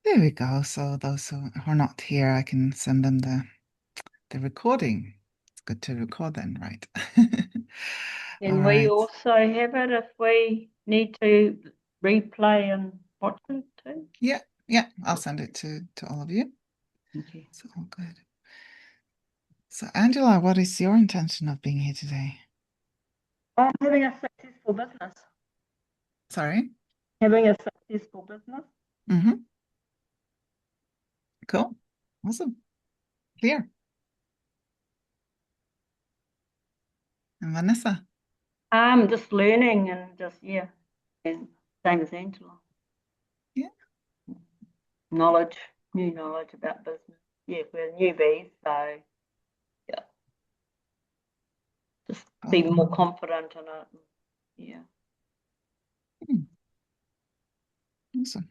There we go. So those who are not here, I can send them the recording. It's good to record then, right? All Can we right. also have it if we need to replay and watch it too? Yeah, yeah. I'll send it to all of you. Okay. It's all good. So, Angela, what is your intention of being here today? Having a successful business. Sorry. Having a successful business. Mm-hmm. Cool. Awesome. Clear. And Vanessa. Just learning and and same as Angela. Yeah. Knowledge, new knowledge about business. Yeah, we're newbies, so yeah, just be Oh, more confident in it. Yeah, hmm, awesome.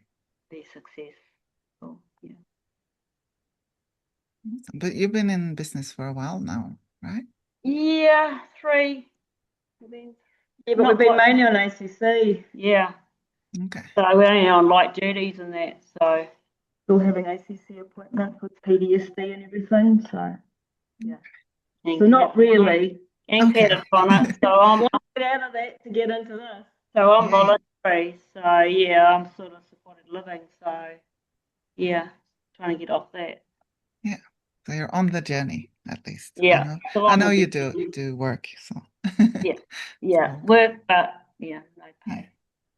be successful. Yeah. Awesome. But you've been in business for a while now, right? Yeah, three. Yeah, but we've Not been quite. mainly on ACC. Yeah. Okay. So we're only on light duties and that, so still having ACC appointments with PDSD and everything, so yeah. So not really. And Okay. credit on it, so I'm want to get out of that to get into this. So I'm Yeah. voluntary, so yeah, I'm sort of supported living, so yeah, trying to get off that. Yeah. So you're on the journey, at least. I Yeah, know. still I on know the you journey. do work, so Yeah, it's yeah, all good. work, but yeah, no Yeah. pay.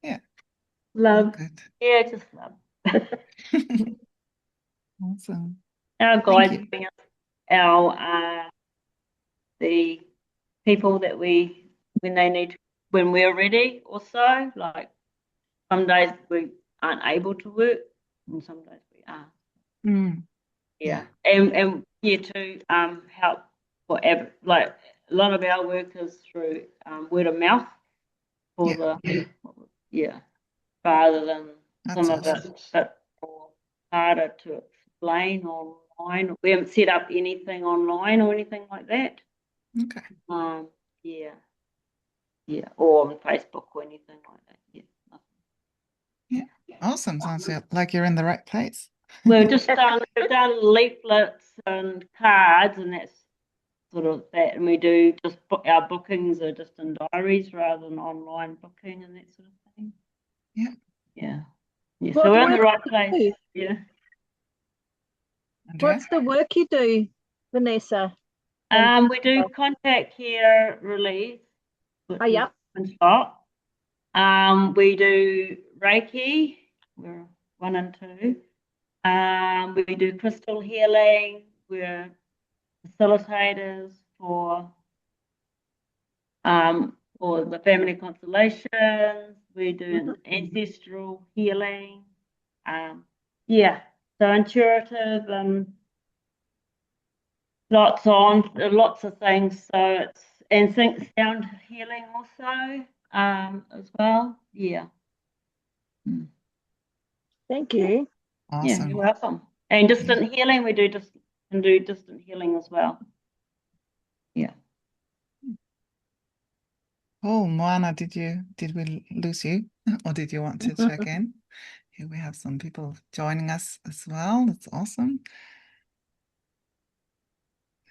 Yeah. All Love, good. yeah, just love. Awesome. Our Thank guides you. bring us our the people that we when they need when we're ready also like some days we aren't able to work and some days we are, Mm, yeah. yeah, and yeah to help whatever like a lot of our work is through word of mouth for Yeah. the yeah rather than That's some of awesome. it but more harder to explain online. We haven't set up anything online or anything like that. Okay. um yeah. Yeah, or on Facebook or anything like that. Yeah, nothing. Yeah. Awesome. Like you're in the right place. We've done leaflets and cards, and that's sort of that. And we do just book our bookings are just in diaries rather than online booking and that sort of thing. Yeah. Yeah, yeah. So What we're in the work right do place. you do? Yeah. Andrea? What's the work you do, Vanessa? And We do contact care relief, oh, which is yeah. one spot. We do Reiki. We're 1 and 2. We do crystal healing. We're facilitators for the family constellations. We do ancestral healing. Yeah, so intuitive and lots of things. So it's and think sound healing also as well. Yeah. Mm. Thank you. Yeah, you're Awesome. welcome. And Yeah. distant healing, we do just can do distant healing as well. Yeah. Oh, Moana, did we lose you? Or did you want to check in? Here we have some people joining us as well. That's awesome.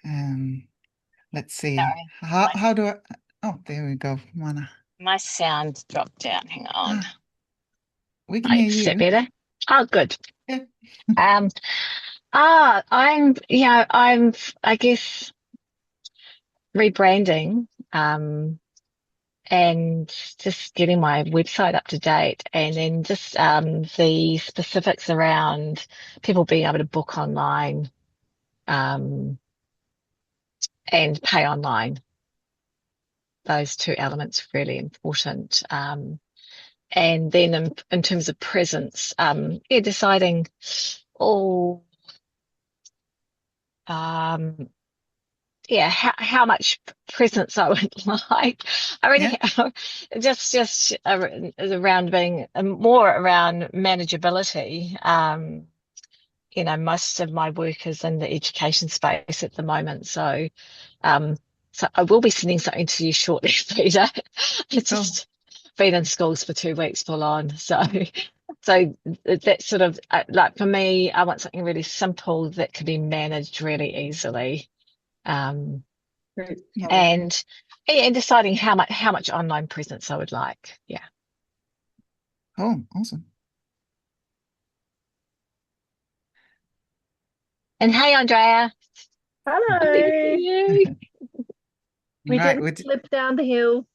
Um, let's see. Sorry, How do I oh, there we go, Moana. my sound dropped out. Hang on. Ah, we can Right, hear is that you. better? Oh, good. Yeah. Um, I guess, rebranding, and just getting my website up to date, and then just the specifics around people being able to book online, um, and pay online. Those two elements are really important. And then in terms of presence, yeah, deciding, oh, um, yeah, how much presence I would like. I Yeah. really just around being more around manageability. Most of my work is in the education space at the moment, um, so I will be sending something to you shortly, Frida. It's Oh, just been in schools for 2 weeks full on, so. So that's sort of like for me, I want something really simple that can be managed really easily. Um, Yeah. and deciding how much online presence I would like. Yeah. Oh, awesome. And hey, Andrea. Lovely to Hello. see you. We Right. didn't slip down the hill,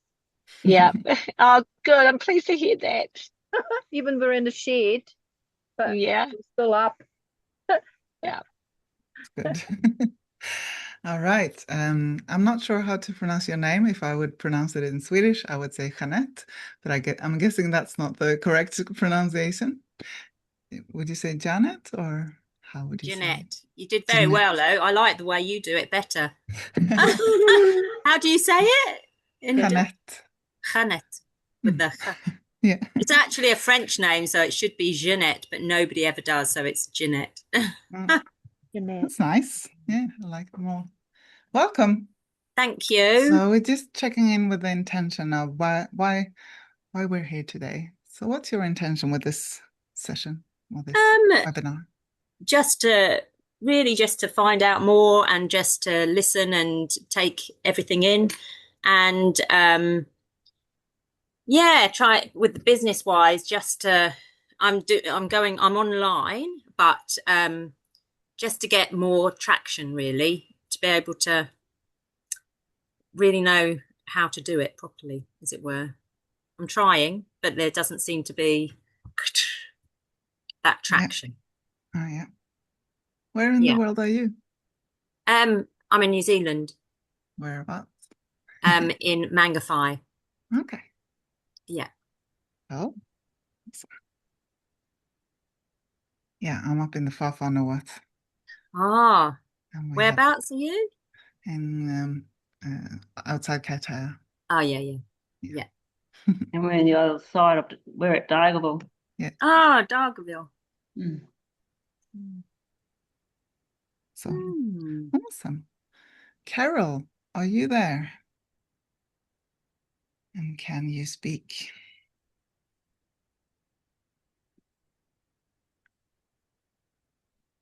Yeah. Oh, good. I'm pleased to hear that. even we're in the shed, but Yeah. we're still up. Yeah. Good. All right. I'm not sure how to pronounce your name. If I would pronounce it in Swedish, I would say Jeanette, but I'm guessing that's not the correct pronunciation. Would you say Janet or how would you say it? Jeanette, you did very well, though. I like the way you do it better. How do you say it? Jeanette. Jeanette, with the ch. Yeah. It's actually a French name, so it should be Jeanette, but nobody ever does, so it's Jeanette. That's nice. Yeah, I like them all. Welcome. Thank you. So we're just checking in with the intention of why we're here today. So what's your intention with this session or this webinar? Just to find out more and just to listen and take everything in, and try with the business wise. I'm online, but just to get more traction, really, to be able to really know how to do it properly, as it were. I'm trying, but there doesn't seem to be that traction. Yeah. Oh, yeah. Where in the world are you? I'm in New Zealand. Whereabouts? In Mangawhai. Okay. Yeah. Oh. Yeah, I'm up in the far, far north. Ah. Whereabouts are you? In outside Qatar. Oh, yeah. And we're on the other side of we're at Dargaville. Yeah. Ah, Dargaville. So awesome. Carol, are you there? And can you speak?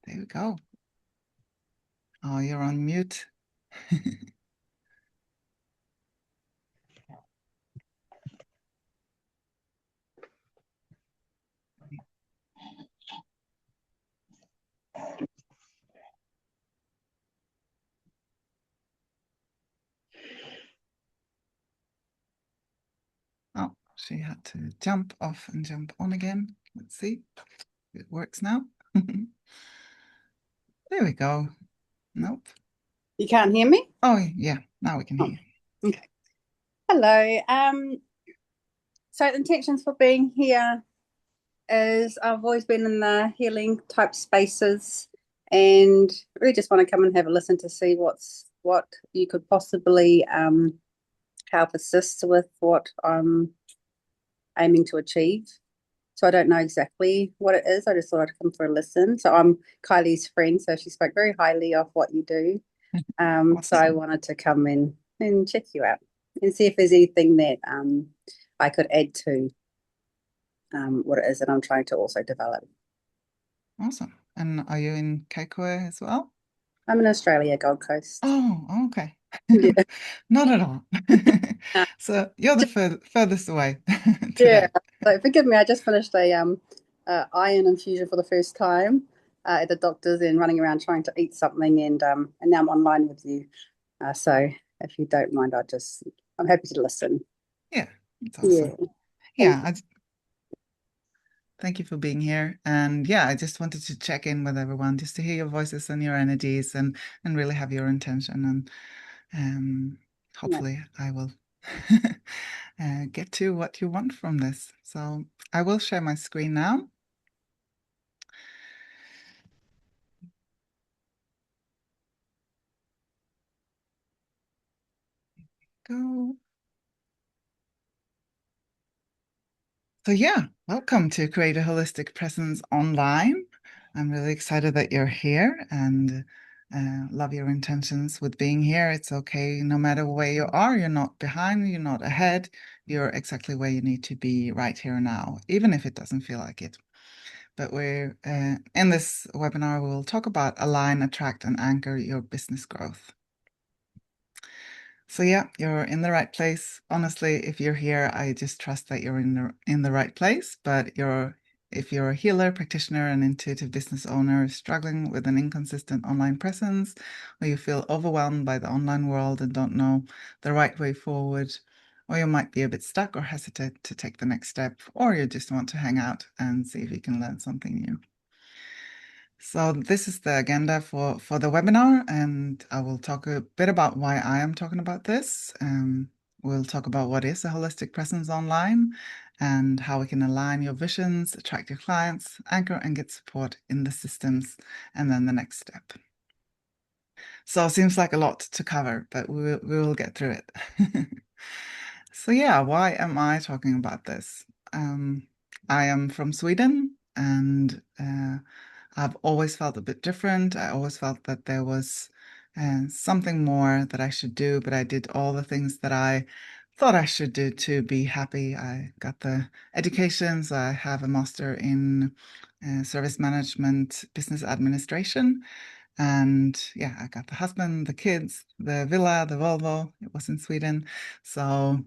There we go. Oh, you're on mute. Oh, she had to jump off and jump on again. Let's see if it works now. There we go. Nope. You can't hear me? Oh, yeah. Now we can hear you. Okay. Hello. So the intentions for being here is I've always been in the healing type spaces and really just want to come and have a listen to see what you could possibly help assist with what I'm aiming to achieve. So I don't know exactly what it is. I just thought I'd come for a listen. So I'm Kylie's friend, so she spoke very highly of what you do. So I wanted to come in and check you out and see if there's anything that I could add to what it is that I'm trying to also develop. Awesome. And are you in Kaikoura as well? I'm in Australia, Gold Coast. Oh, okay. Yeah. Not at all. So you're the furthest away Yeah. today. So forgive me, I just finished a iron infusion for the first time at the doctor's and running around trying to eat something and now I'm online with you. So if you don't mind, I'm happy to listen. Yeah, it's awesome. Yeah. Thank you for being here. And yeah, I just wanted to check in with everyone just to hear your voices and your energies and really have your intention. And hopefully I will get to what you want from this. So I will share my screen now. Go. So yeah, welcome to Create a Holistic Presence Online. I'm really excited that you're here and love your intentions with being here. It's okay, no matter where you are, you're not behind, you're not ahead, you're exactly where you need to be right here now, even if it doesn't feel like it. but we're in this webinar, we'll talk about align, attract, and anchor your business growth. So yeah, you're in the right place. Honestly, if you're here, I just trust that you're in the right place. But if you're a healer, practitioner, and intuitive business owner struggling with an inconsistent online presence, or you feel overwhelmed by the online world and don't know the right way forward, or you might be a bit stuck or hesitant to take the next step, or you just want to hang out and see if you can learn something new. So this is the agenda for the webinar, and I will talk a bit about why I am talking about this. We'll talk about what is a holistic presence online and how we can align your visions, attract your clients, anchor and get support in the systems, and then the next step. So it seems like a lot to cover, but we will get through it. So yeah, why am I talking about this? I am from Sweden, and I've always felt a bit different. I always felt that there was something more that I should do, but I did all the things that I thought I should do to be happy. I got the educations. I have a master in service management, business administration. And yeah, I got the husband, the kids, the villa, the Volvo. It was in Sweden. So,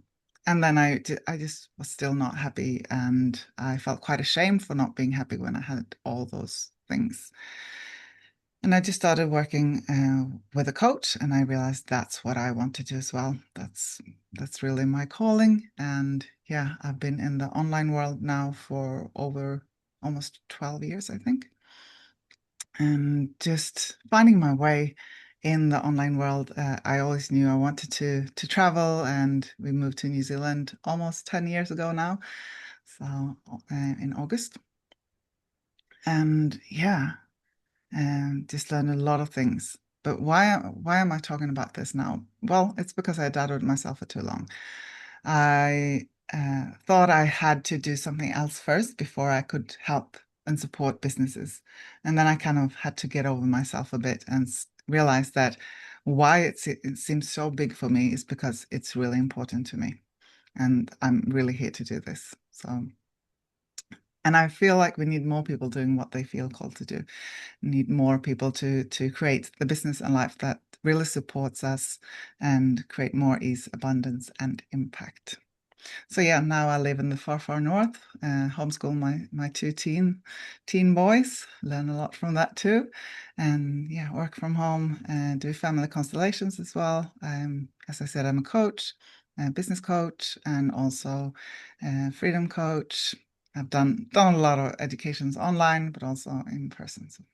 and then I just was still not happy. And I felt quite ashamed for not being happy when I had all those things. And I just started working with a coach, and I realized that's what I want to do as well. That's really my calling. And yeah, I've been in the online world now for over almost 12 years, I think. And just finding my way in the online world, I always knew I wanted to travel, and we moved to New Zealand almost 10 years ago now, so in August. And yeah, just learned a lot of things. But why am I talking about this now? Well, it's because I doubted myself for too long. I thought I had to do something else first before I could help and support businesses. And then I kind of had to get over myself a bit and realize that why it seems so big for me is because it's really important to me. And I'm really here to do this. So, and I feel like we need more people doing what they feel called to do. We need more people to create the business and life that really supports us and create more ease, abundance, and impact. So yeah, now I live in the far, far north, homeschool my two teen boys, learn a lot from that too. And yeah, work from home and do family constellations as well. As I said, I'm a coach, a business coach, and also a freedom coach. I've done a lot of educations online, but also in person. So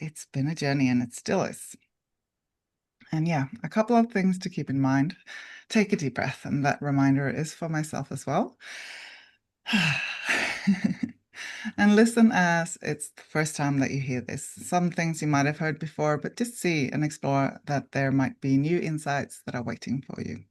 it's been a journey, and it still is. And yeah, a couple of things to keep in mind. Take a deep breath, and that reminder is for myself as well. And listen as it's the first time that you hear this. Some things you might have heard before, but just see and explore that there might be new insights that are waiting for you.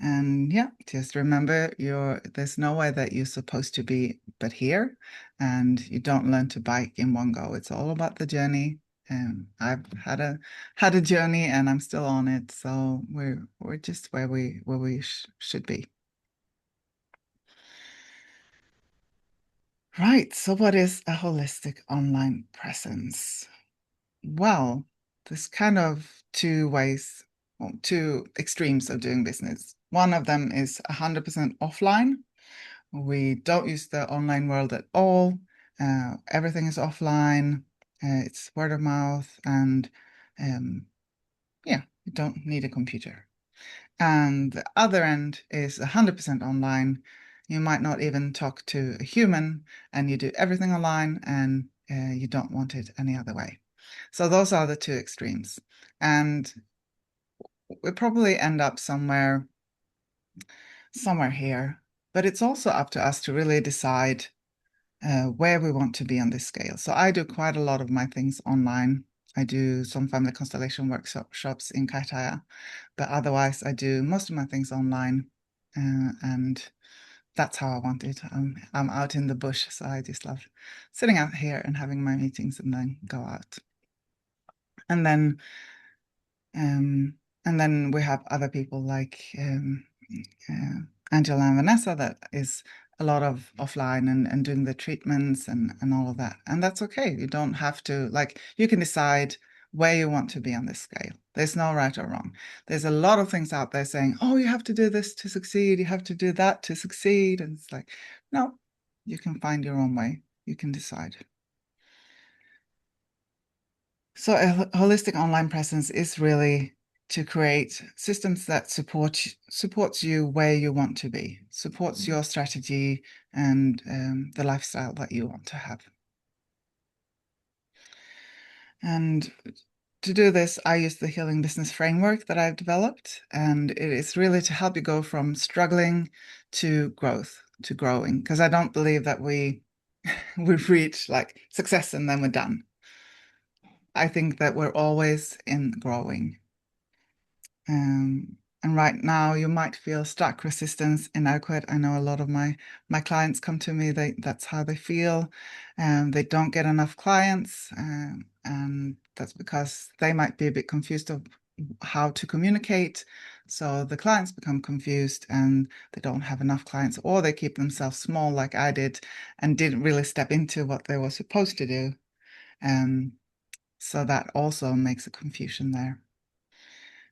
And yeah, just remember there's nowhere that you're supposed to be but here, and you don't learn to bike in one go. It's all about the journey. And I've had a journey, and I'm still on it. So we're just where we should be. Right. So what is a holistic online presence? Well, there's kind of two ways, or two extremes of doing business. One of them is 100% offline. We don't use the online world at all. Everything is offline. It's word of mouth, and yeah, you don't need a computer. And the other end is 100% online. You might not even talk to a human, and you do everything online, and you don't want it any other way. So those are the two extremes. And we probably end up somewhere here. But it's also up to us to really decide where we want to be on this scale. So I do quite a lot of my things online. I do some family constellation workshops in Kaitaia, but otherwise I do most of my things online, and that's how I want it. I'm out in the bush, so I just love sitting out here and having my meetings and then go out. And then we have other people like Angela and Vanessa that is a lot of offline and doing the treatments and all of that. And that's okay. You don't have to, like, you can decide where you want to be on this scale. There's no right or wrong. There's a lot of things out there saying, oh, you have to do this to succeed. You have to do that to succeed. And it's like, no, you can find your own way. You can decide. So a holistic online presence is really to create systems that supports you where you want to be, supports your strategy and the lifestyle that you want to have. And to do this, I use the Healing Business Framework that I've developed, and it is really to help you go from struggling to growth, to growing, because I don't believe that we've reached like success and then we're done. I think that we're always in growing. And right now you might feel stuck, resistance, inadequate. I know a lot of my clients come to me, that's how they feel. They don't get enough clients, and that's because they might be a bit confused of how to communicate. So the clients become confused and they don't have enough clients, or they keep themselves small like I did and didn't really step into what they were supposed to do. So that also makes a confusion there.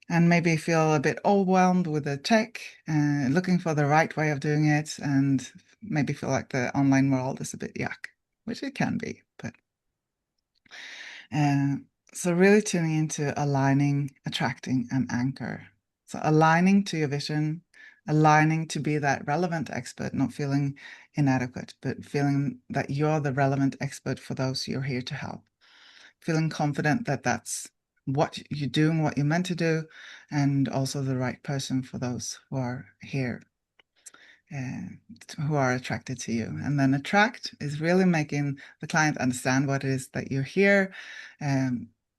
And maybe feel a bit overwhelmed with the tech, looking for the right way of doing it, and maybe feel like the online world is a bit yuck, which it can be. But so really tuning into aligning, attracting, and anchor. So aligning to your vision, aligning to be that relevant expert, not feeling inadequate, but feeling that you're the relevant expert for those you're here to help. Feeling confident that that's what you're doing, what you're meant to do, and also the right person for those who are here, who are attracted to you. And then attract is really making the client understand what it is that you're here,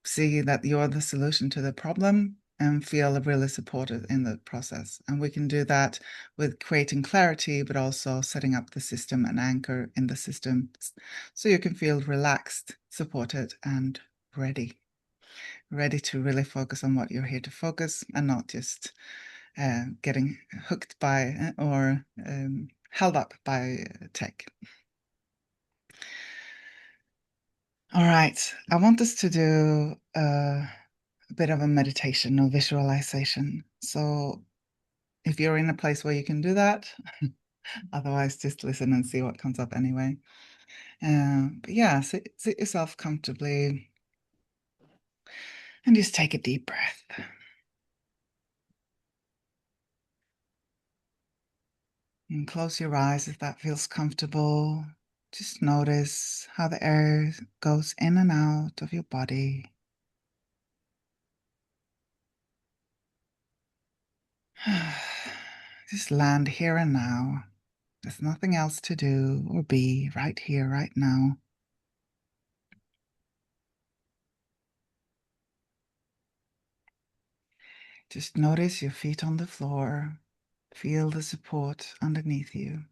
see that you're the solution to the problem, and feel really supported in the process. And we can do that with creating clarity, but also setting up the system and anchor in the system so you can feel relaxed, supported, and ready to really focus on what you're here to focus, and not just getting hooked by or held up by tech. All right, I want us to do a bit of a meditation or visualization. So if you're in a place where you can do that, otherwise just listen and see what comes up anyway. But yeah, sit yourself comfortably and just take a deep breath. And close your eyes if that feels comfortable. Just notice how the air goes in and out of your body. Just land here and now. There's nothing else to do or be right here, right now. Just notice your feet on the floor. Feel the support underneath you.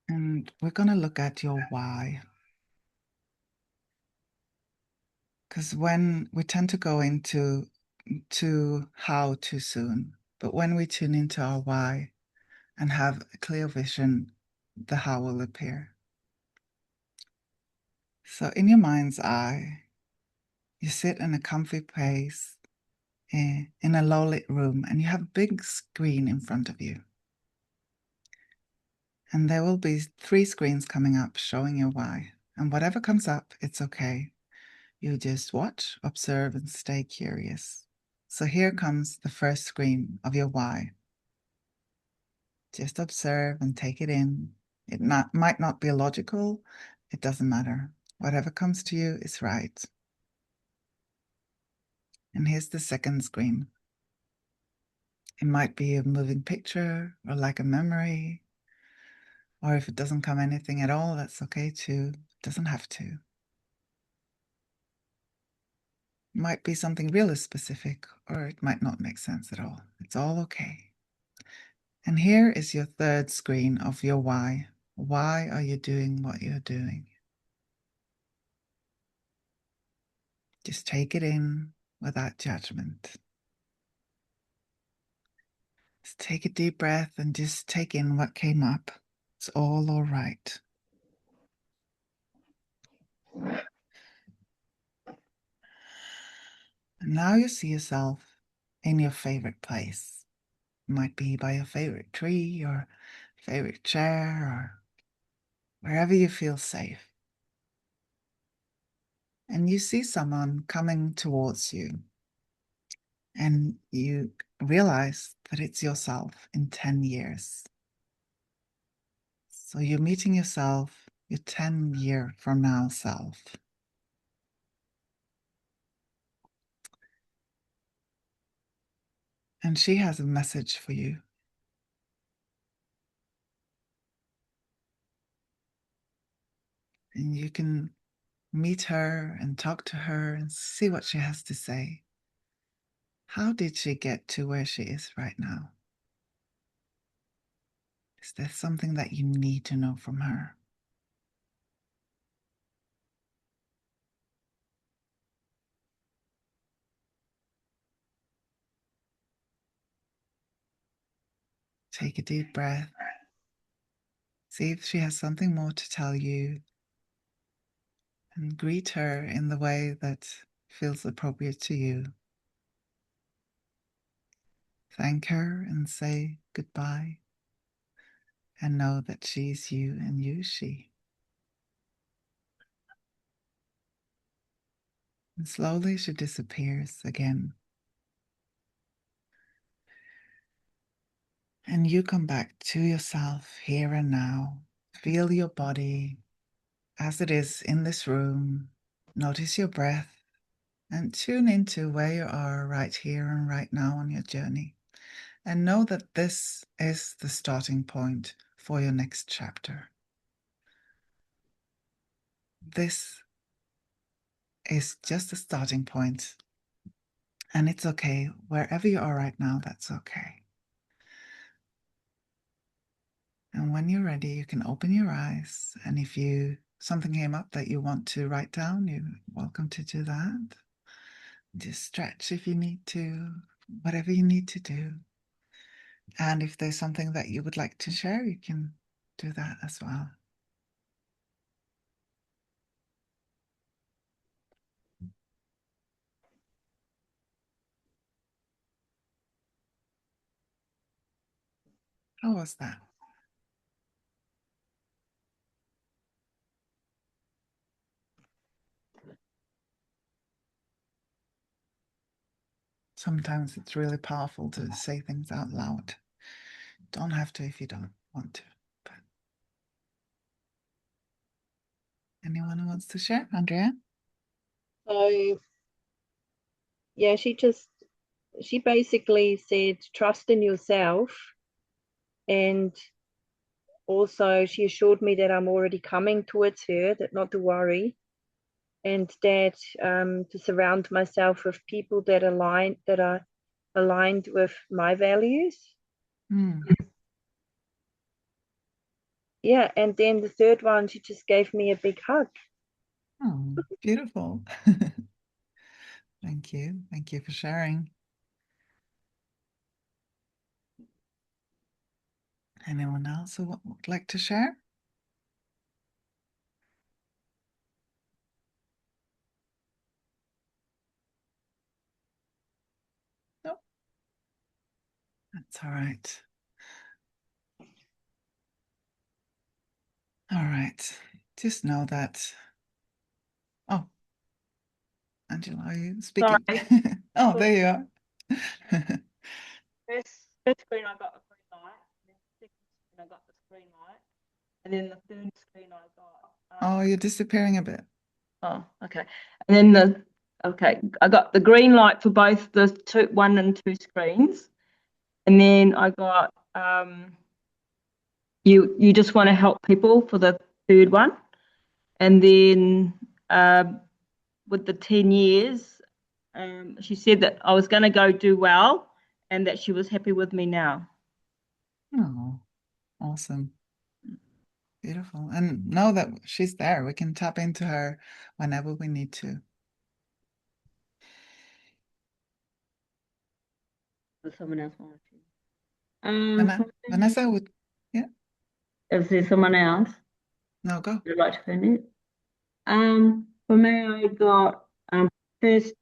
And we're going to look at your why. Because when we tend to go into how too soon, but when we tune into our why and have a clear vision, the how will appear. So in your mind's eye, you sit in a comfy place in a low lit room, and you have a big screen in front of you. And there will be 3 screens coming up showing your why. And whatever comes up, it's okay. You just watch, observe, and stay curious. So here comes the first screen of your why. Just observe and take it in. It might not be logical. It doesn't matter. Whatever comes to you is right. And here's the second screen. It might be a moving picture or like a memory. Or if it doesn't come anything at all, that's okay too. It doesn't have to. It might be something really specific, or it might not make sense at all. It's all okay. And here is your third screen of your why. Why are you doing what you're doing? just take it in without judgment. Just take a deep breath and just take in what came up. It's all right. And now you see yourself in your favorite place. It might be by your favorite tree or favorite chair or wherever you feel safe. And you see someone coming towards you. And you realize that it's yourself in 10 years. So you're meeting yourself, your 10-year from now self. And she has a message for you. And you can meet her and talk to her and see what she has to say. How did she get to where she is right now? Is there something that you need to know from her? Take a deep breath. See if she has something more to tell you. And greet her in the way that feels appropriate to you. Thank her and say goodbye. And know that she's you and you she. And slowly she disappears again. And you come back to yourself here and now. Feel your body as it is in this room. Notice your breath and tune into where you are right here and right now on your journey. And know that this is the starting point for your next chapter. This is just a starting point. And it's okay. Wherever you are right now, that's okay. And when you're ready, you can open your eyes. And if something came up that you want to write down, you're welcome to do that. Just stretch if you need to, whatever you need to do. And if there's something that you would like to share, you can do that as well. How was that? Sometimes it's really powerful to say things out loud. Don't have to if you don't want to. But anyone who wants to share? Andrea? So yeah, she basically said trust in yourself, and also she assured me that I'm already coming towards her, that not to worry, and that to surround myself with people that are aligned with my values. Yeah, and then the third one, she just gave me a big hug. Oh, beautiful. Thank you. Thank you for sharing. Anyone else who would like to share? No, that's all right. All right. Just know that. Oh, Angela, are you speaking? Sorry. Oh, there you are. First screen I got a green light, then the second screen I got this green light, and then the third screen I got. Oh, you're disappearing a bit. Oh, okay. And then I got the green light for both the 1 and 2 screens, and then I got you just want to help people for the third one, and then with the 10 years, she said that I was going to go do well, and that she was happy with me now. Oh, awesome. Beautiful. And know that she's there. We can tap into her whenever we need to. Does someone else want to? Vanessa would, yeah, Is there someone else no, go. who'd like to go next? For me, I got first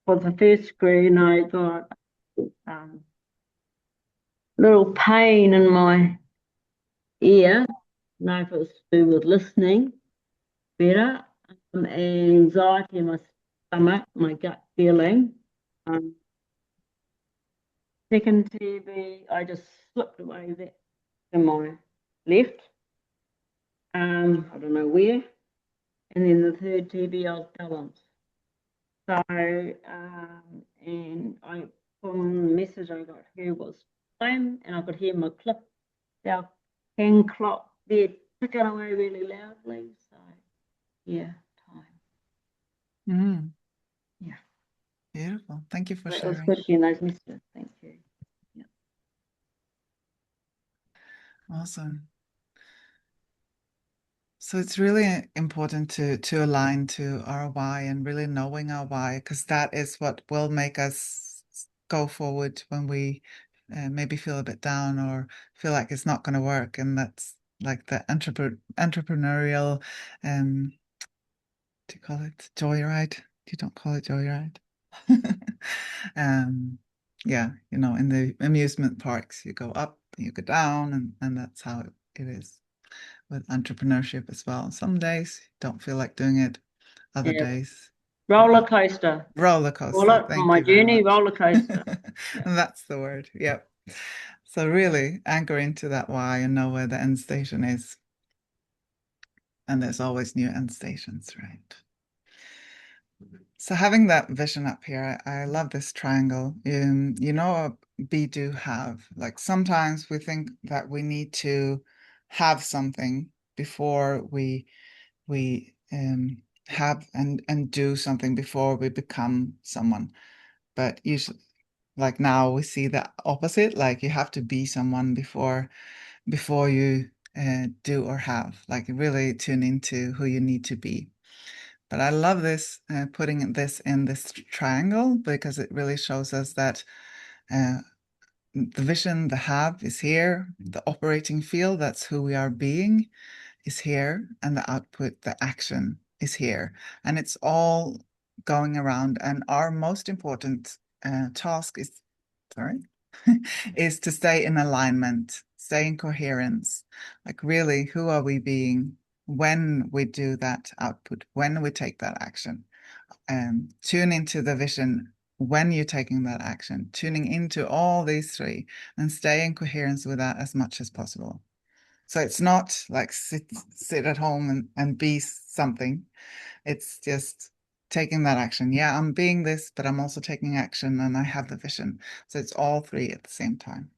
for the first screen, I got little pain in my ear. Know if it was to do with listening better. Anxiety in my stomach, my gut feeling. Second TV, I just slipped away that to my left. I don't know where. And then the third TV, I was balanced. So, and I from the message I got here was time, and I could hear my our hand clock there ticking away really loudly. So, yeah, time. Mm, Yeah, beautiful. Thank you for it was sharing. good seeing those messages. Thank you. Yeah. Awesome. So it's really important to align to our why and really knowing our why, because that is what will make us go forward when we maybe feel a bit down or feel like it's not going to work. And that's like the entrepreneurial, do you call it joyride? You don't call it joyride. Yeah, in the amusement parks, you go up, you go down, and that's how it is with entrepreneurship as well. Some days you don't feel like doing it, other Yeah. days Roller coaster. roller Call coaster. it on Thank my you very journey, much. roller coaster. Yeah. And that's the word. Yep. So really anchor into that why and know where the end station is. And there's always new end stations, right? So having that vision up here, I love this triangle. We do have, like sometimes we think that we need to have something before we have and do something before we become someone. But usually, like now, we see the opposite. Like you have to be someone before you do or have. Like really tune into who you need to be. But I love this putting this in this triangle because it really shows us that uh, the vision, the have is here, the operating field, that's who we are being, is here, and the output, the action is here. And it's all going around. And our most important task is, sorry, is to stay in alignment, stay in coherence. Like, really, who are we being when we do that output, when we take that action? Tune into the vision when you're taking that action, tuning into all these three and stay in coherence with that as much as possible. So it's not like sit at home and be something. It's just taking that action. Yeah, I'm being this, but I'm also taking action and I have the vision. So it's all three at the same time.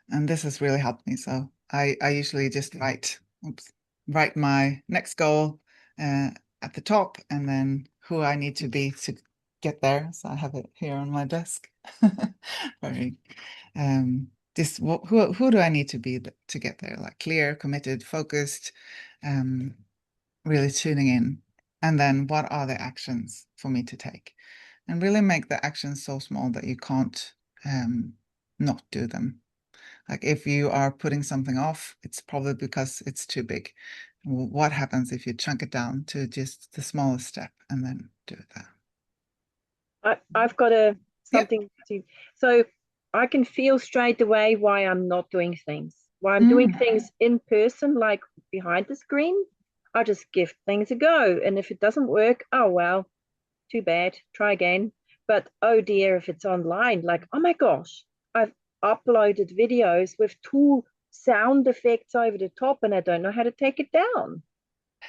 And this has really helped me. So I usually just write my next goal at the top and then who I need to be to get there. So I have it here on my desk. Very this who do I need to be to get there? Like clear, committed, focused, really tuning in. And then what are the actions for me to take? And really make the actions so small that you can't not do them. Like if you are putting something off, it's probably because it's too big. What happens if you chunk it down to just the smallest step and then do that? I've got something to, so I can feel straight away why I'm not doing things. Why I'm doing things in person, like behind the screen. I just give things a go. And if it doesn't work, oh well, too bad, try again. But oh dear, if it's online, like, oh my gosh, I've uploaded videos with 2 sound effects over the top and I don't know how to take it down.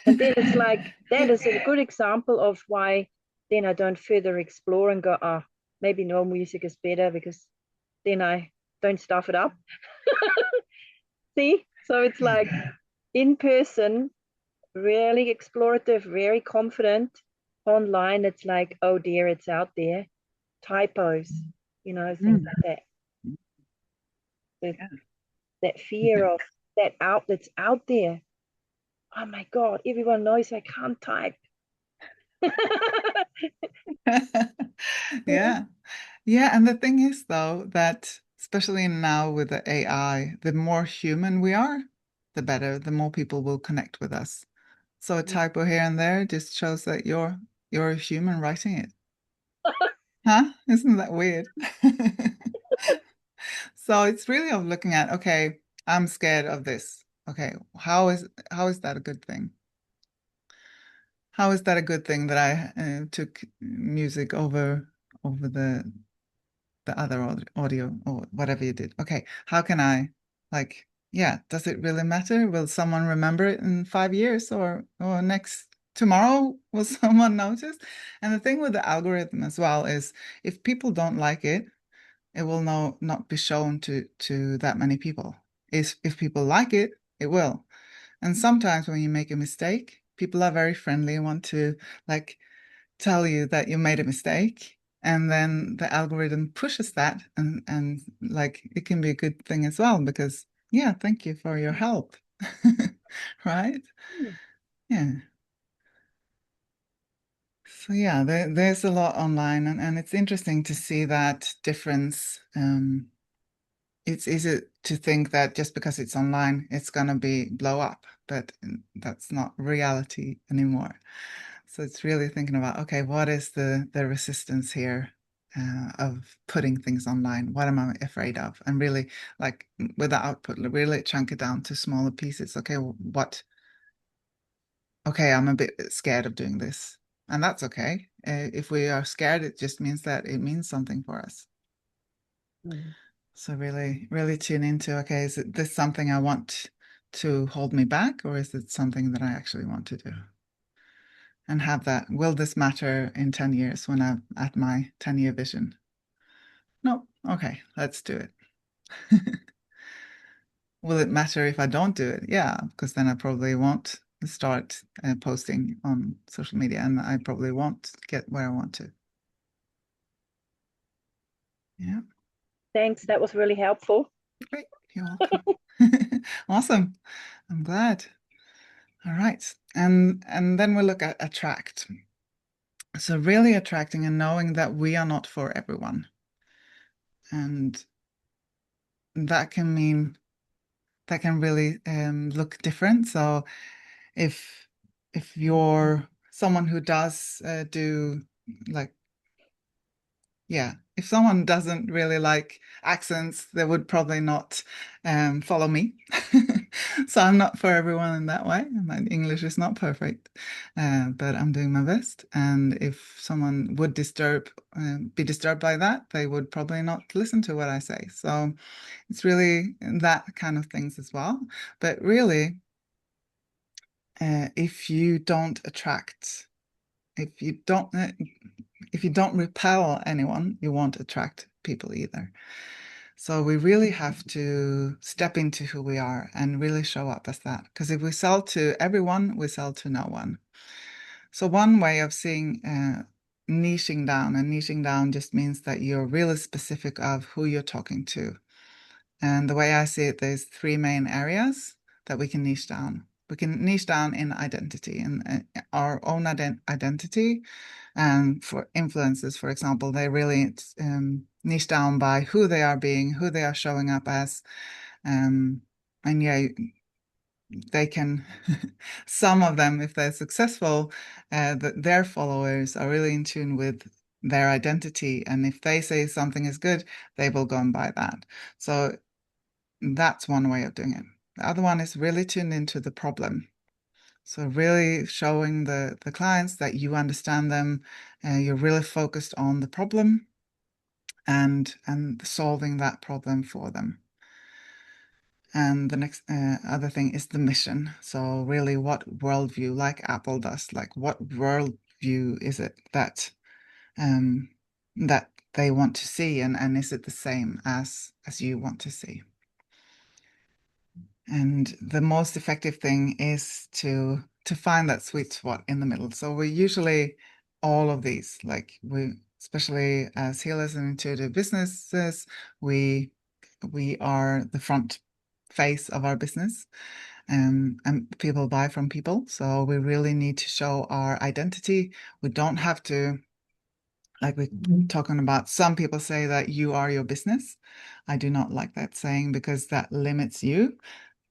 And then it's like, that is a good example of why then I don't further explore and go, oh, maybe no music is better because then I don't stuff it up. See? So it's like in person, really explorative, very confident. Online, it's like, oh dear, it's out there. Typos, things like that. That fear of that's out there. Oh my God, everyone knows I can't type. Yeah. Yeah, and the thing is though that especially now with the AI, the more human we are, the better, the more people will connect with us. So a typo here and there just shows that you're a human writing it. Huh? Isn't that weird? So it's really of looking at, okay, I'm scared of this. Okay, how is that a good thing? How is that a good thing that I took music over the other audio or whatever you did? Okay, how can I like yeah, does it really matter? Will someone remember it in 5 years or next tomorrow? Will someone notice? And the thing with the algorithm as well is if people don't like it, it will not be shown to that many people. If people like it, it will. And sometimes when you make a mistake, people are very friendly and want to like tell you that you made a mistake. And then the algorithm pushes that and like it can be a good thing as well because yeah, thank you for your help. Right? Yeah. So yeah, there's a lot online and it's interesting to see that difference. It's easy to think that just because it's online, it's gonna be blow up, but that's not reality anymore. So it's really thinking about, okay, what is the resistance here of putting things online? What am I afraid of? And really, like with the output, really chunk it down to smaller pieces. Okay, what? Okay, I'm a bit scared of doing this, and that's okay. If we are scared, it just means that it means something for us. So really, really tune into, okay, is it this something I want to hold me back, or is it something that I actually want to do? And have that, will this matter in 10 years when I'm at my 10-year vision? No, okay, let's do it. Will it matter if I don't do it? Yeah, because then I probably won't start posting on social media and I probably won't get where I want to. Yeah. Thanks. That was really helpful. Great. You're welcome. Awesome. I'm glad. All right. And then we look at attract. So really attracting and knowing that we are not for everyone. And that can mean that can really look different. So if you're someone who does do like yeah, if someone doesn't really like accents, they would probably not follow me. So I'm not for everyone in that way. My English is not perfect, but I'm doing my best. And if someone would be disturbed by that, they would probably not listen to what I say. So it's really that kind of things as well. But really, if you don't attract, if you don't if you don't repel anyone, you won't attract people either. So we really have to step into who we are and really show up as that. Because if we sell to everyone, we sell to no one. So one way of seeing niching down, and niching down just means that you're really specific of who you're talking to. And the way I see it, there's three main areas that we can niche down. We can niche down in identity and our own identity. And for influencers, for example, they really niche down by who they are being, who they are showing up as. And yeah, they can, some of them, if they're successful, that their followers are really in tune with their identity. And if they say something is good, they will go and buy that. So that's one way of doing it. The other one is really tuned into the problem. So really showing the clients that you understand them, you're really focused on the problem and solving that problem for them. And the next other thing is the mission. So really what worldview, like Apple does, like what worldview is it that that they want to see and is it the same as you want to see? And the most effective thing is to find that sweet spot in the middle. So we usually all of these, like we especially as healers and intuitive businesses, we are the front face of our business. And people buy from people. So we really need to show our identity. We don't have to like we're talking about, some people say that you are your business. I do not like that saying because that limits you.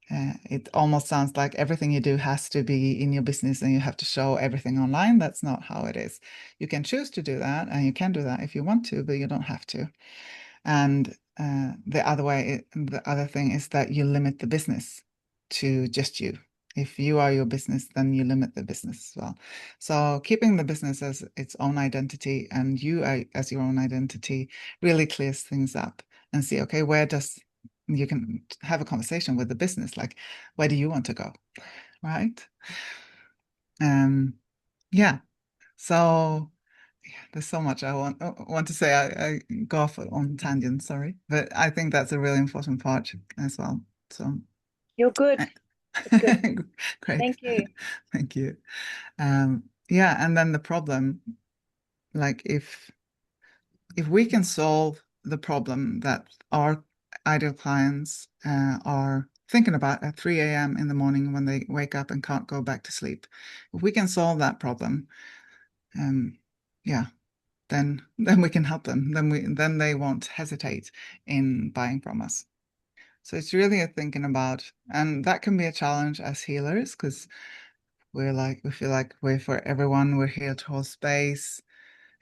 It almost sounds like everything you do has to be in your business and you have to show everything online. That's not how it is. You can choose to do that and you can do that if you want to, but you don't have to. And the other thing is that you limit the business to just you. If you are your business, then you limit the business as well. So keeping the business as its own identity and you as your own identity really clears things up and see, okay, you can have a conversation with the business, like, where do you want to go? Right? Yeah. So yeah, there's so much I want to say. I go off on tangent, sorry, but I think that's a really important part as well. So You're good. It's good. great, Thank you. thank you. Yeah, and then the problem, like if we can solve the problem that our ideal clients are thinking about at 3 a.m. in the morning when they wake up and can't go back to sleep, if we can solve that problem, yeah, then we can help them. Then they won't hesitate in buying from us. So it's really a thinking about, and that can be a challenge as healers because we feel like we're for everyone. We're here to hold space,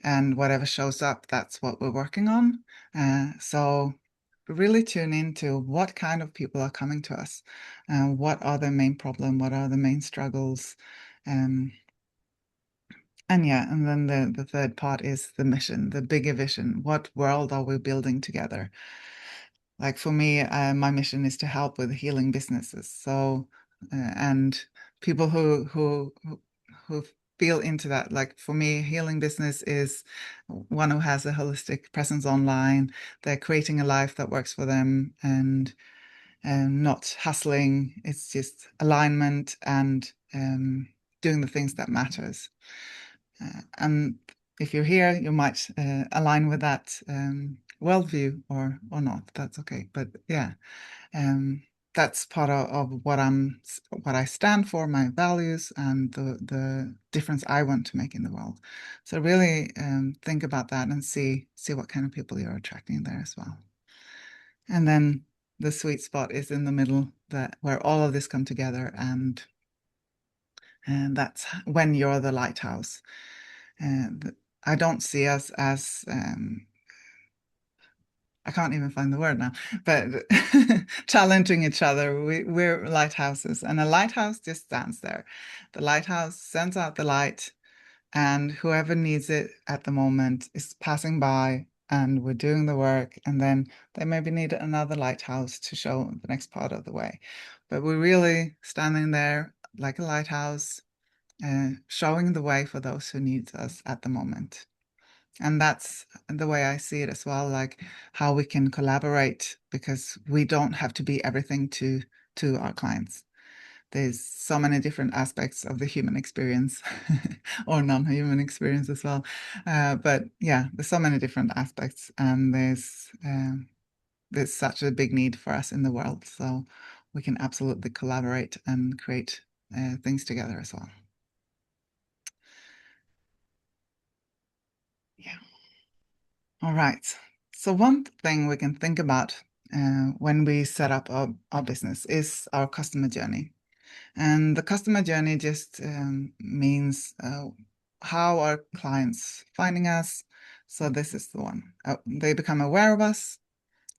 and whatever shows up, that's what we're working on. So really tune into what kind of people are coming to us, what are the main problem, what are the main struggles, and yeah, and then the third part is the mission, the bigger vision. What world are we building together? Like for me, my mission is to help with healing businesses. So, and people who feel into that. Like for me, healing business is one who has a holistic presence online. They're creating a life that works for them and not hustling. It's just alignment and doing the things that matters. And if you're here, you might align with that worldview or not. That's okay. But yeah, that's part of what I stand for, my values, and the difference I want to make in the world. So really think about that and see what kind of people you're attracting there as well. And then the sweet spot is in the middle, that where all of this come together, and that's when you're the lighthouse. I don't see us as I can't even find the word now, but challenging each other. We're lighthouses, and a lighthouse just stands there. The lighthouse sends out the light, and whoever needs it at the moment is passing by, and we're doing the work, and then they maybe need another lighthouse to show the next part of the way. But we're really standing there like a lighthouse, showing the way for those who need us at the moment. And that's the way I see it as well, like how we can collaborate, because we don't have to be everything to our clients. There's so many different aspects of the human experience or non-human experience as well. But yeah, there's so many different aspects, and there's such a big need for us in the world. So we can absolutely collaborate and create things together as well. Yeah. All right. So one thing we can think about when we set up our business is our customer journey. And the customer journey just means how are clients finding us? So this is the one. They become aware of us.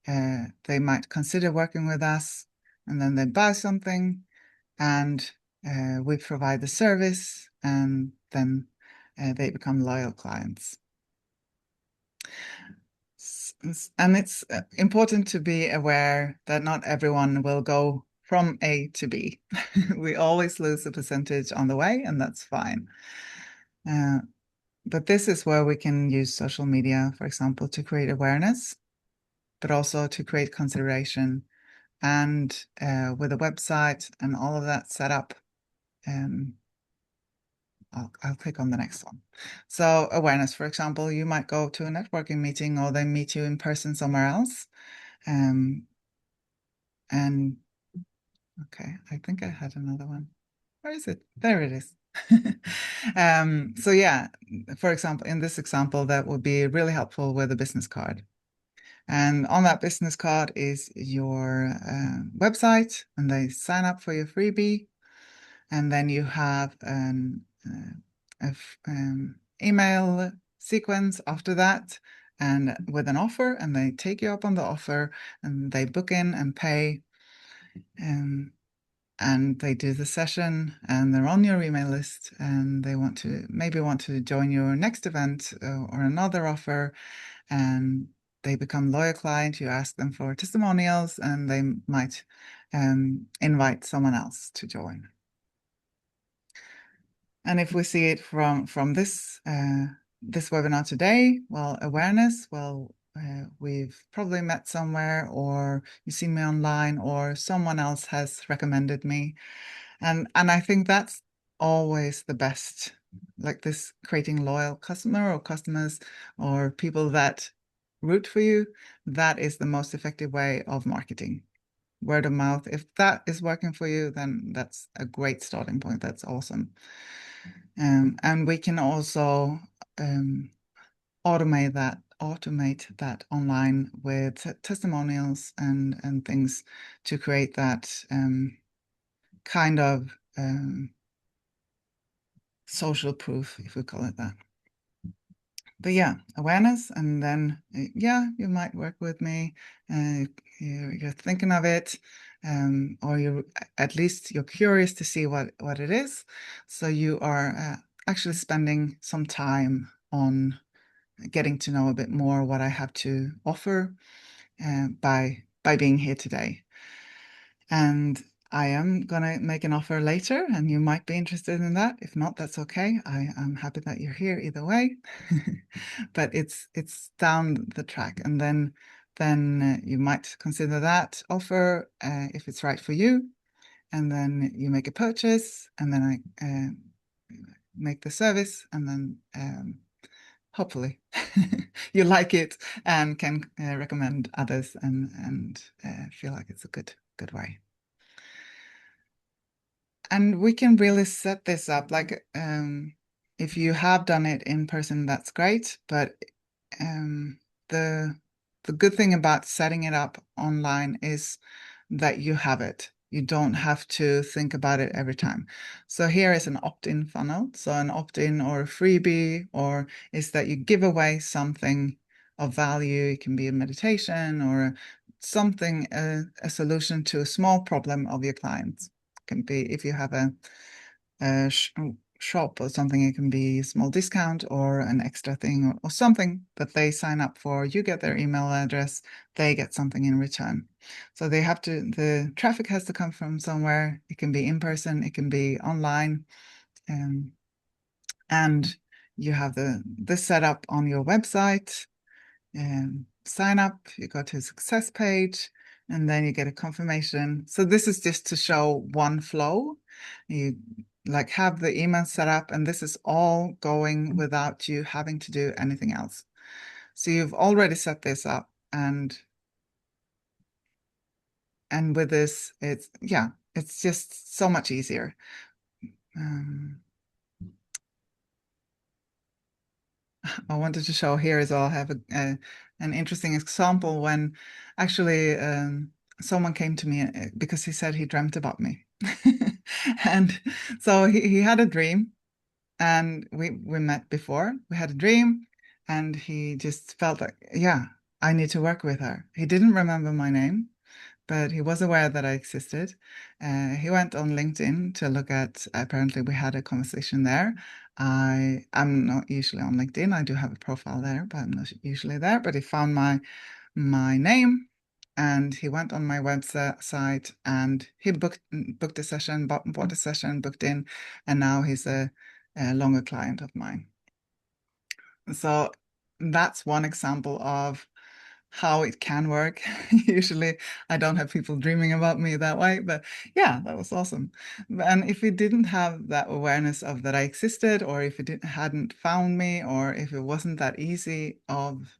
They might consider working with us, and then they buy something, and we provide the service, and then they become loyal clients. And it's important to be aware that not everyone will go from A to B. We always lose a percentage on the way, and that's fine. But this is where we can use social media, for example, to create awareness, but also to create consideration. And with a website and all of that set up, I'll click on the next one. So awareness, for example, you might go to a networking meeting, or they meet you in person somewhere else. And okay, I think I had another one. Where is it? There it is. So yeah, for example, in this example, that would be really helpful with a business card. And on that business card is your website, and they sign up for your freebie. And then you have an email sequence after that, and with an offer, and they take you up on the offer, and they book in and pay, and they do the session, and they're on your email list, and they maybe want to join your next event or another offer, and they become loyal client. You ask them for testimonials, and they might invite someone else to join. And if we see it from this this webinar today, well, awareness, well, we've probably met somewhere, or you've seen me online, or someone else has recommended me. And I think that's always the best, like this, creating loyal customer or customers or people that root for you. That is the most effective way of marketing. Word of mouth. If that is working for you, then that's a great starting point. That's awesome. And we can also automate that online with testimonials and things to create that kind of social proof, if we call it that. But yeah, awareness, and then yeah, you might work with me. You're thinking of it, or you at least you're curious to see what it is. So you are actually spending some time on getting to know a bit more what I have to offer by being here today. And I am gonna make an offer later, and you might be interested in that. If not, that's okay. I am happy that you're here either way. But it's down the track, and then you might consider that offer if it's right for you, and then you make a purchase, and then I make the service, and then hopefully you like it and can recommend others and feel like it's a good way. And we can really set this up like if you have done it in person, that's great. But the good thing about setting it up online is that you have it. You don't have to think about it every time. So here is an opt-in funnel. So an opt-in or a freebie, or is that you give away something of value. It can be a meditation or something, a solution to a small problem of your clients. It can be if you have a shop or something, it can be a small discount or an extra thing or something that they sign up for. You get their email address, they get something in return. So they have to, the traffic has to come from somewhere. It can be in person, it can be online. And you have the setup on your website. Sign up, you go to a success page, and then you get a confirmation. So this is just to show one flow. You like have the email set up, and this is all going without you having to do anything else. So you've already set this up, and with this, it's just so much easier. I wanted to show here as well. I have an interesting example when actually someone came to me because he said he dreamt about me. And so he had a dream, and we met before. We had a dream, and he just felt like, yeah, I need to work with her. He didn't remember my name, but he was aware that I existed. He went on LinkedIn to look at, apparently we had a conversation there. I'm not usually on LinkedIn. I do have a profile there, but I'm not usually there. But he found my name, and he went on my website, and he booked a session, bought a session, booked in, and now he's a longer client of mine. So that's one example of how it can work. Usually I don't have people dreaming about me that way, but yeah, that was awesome. And if it didn't have that awareness of that I existed, or if it hadn't found me, or if it wasn't that easy of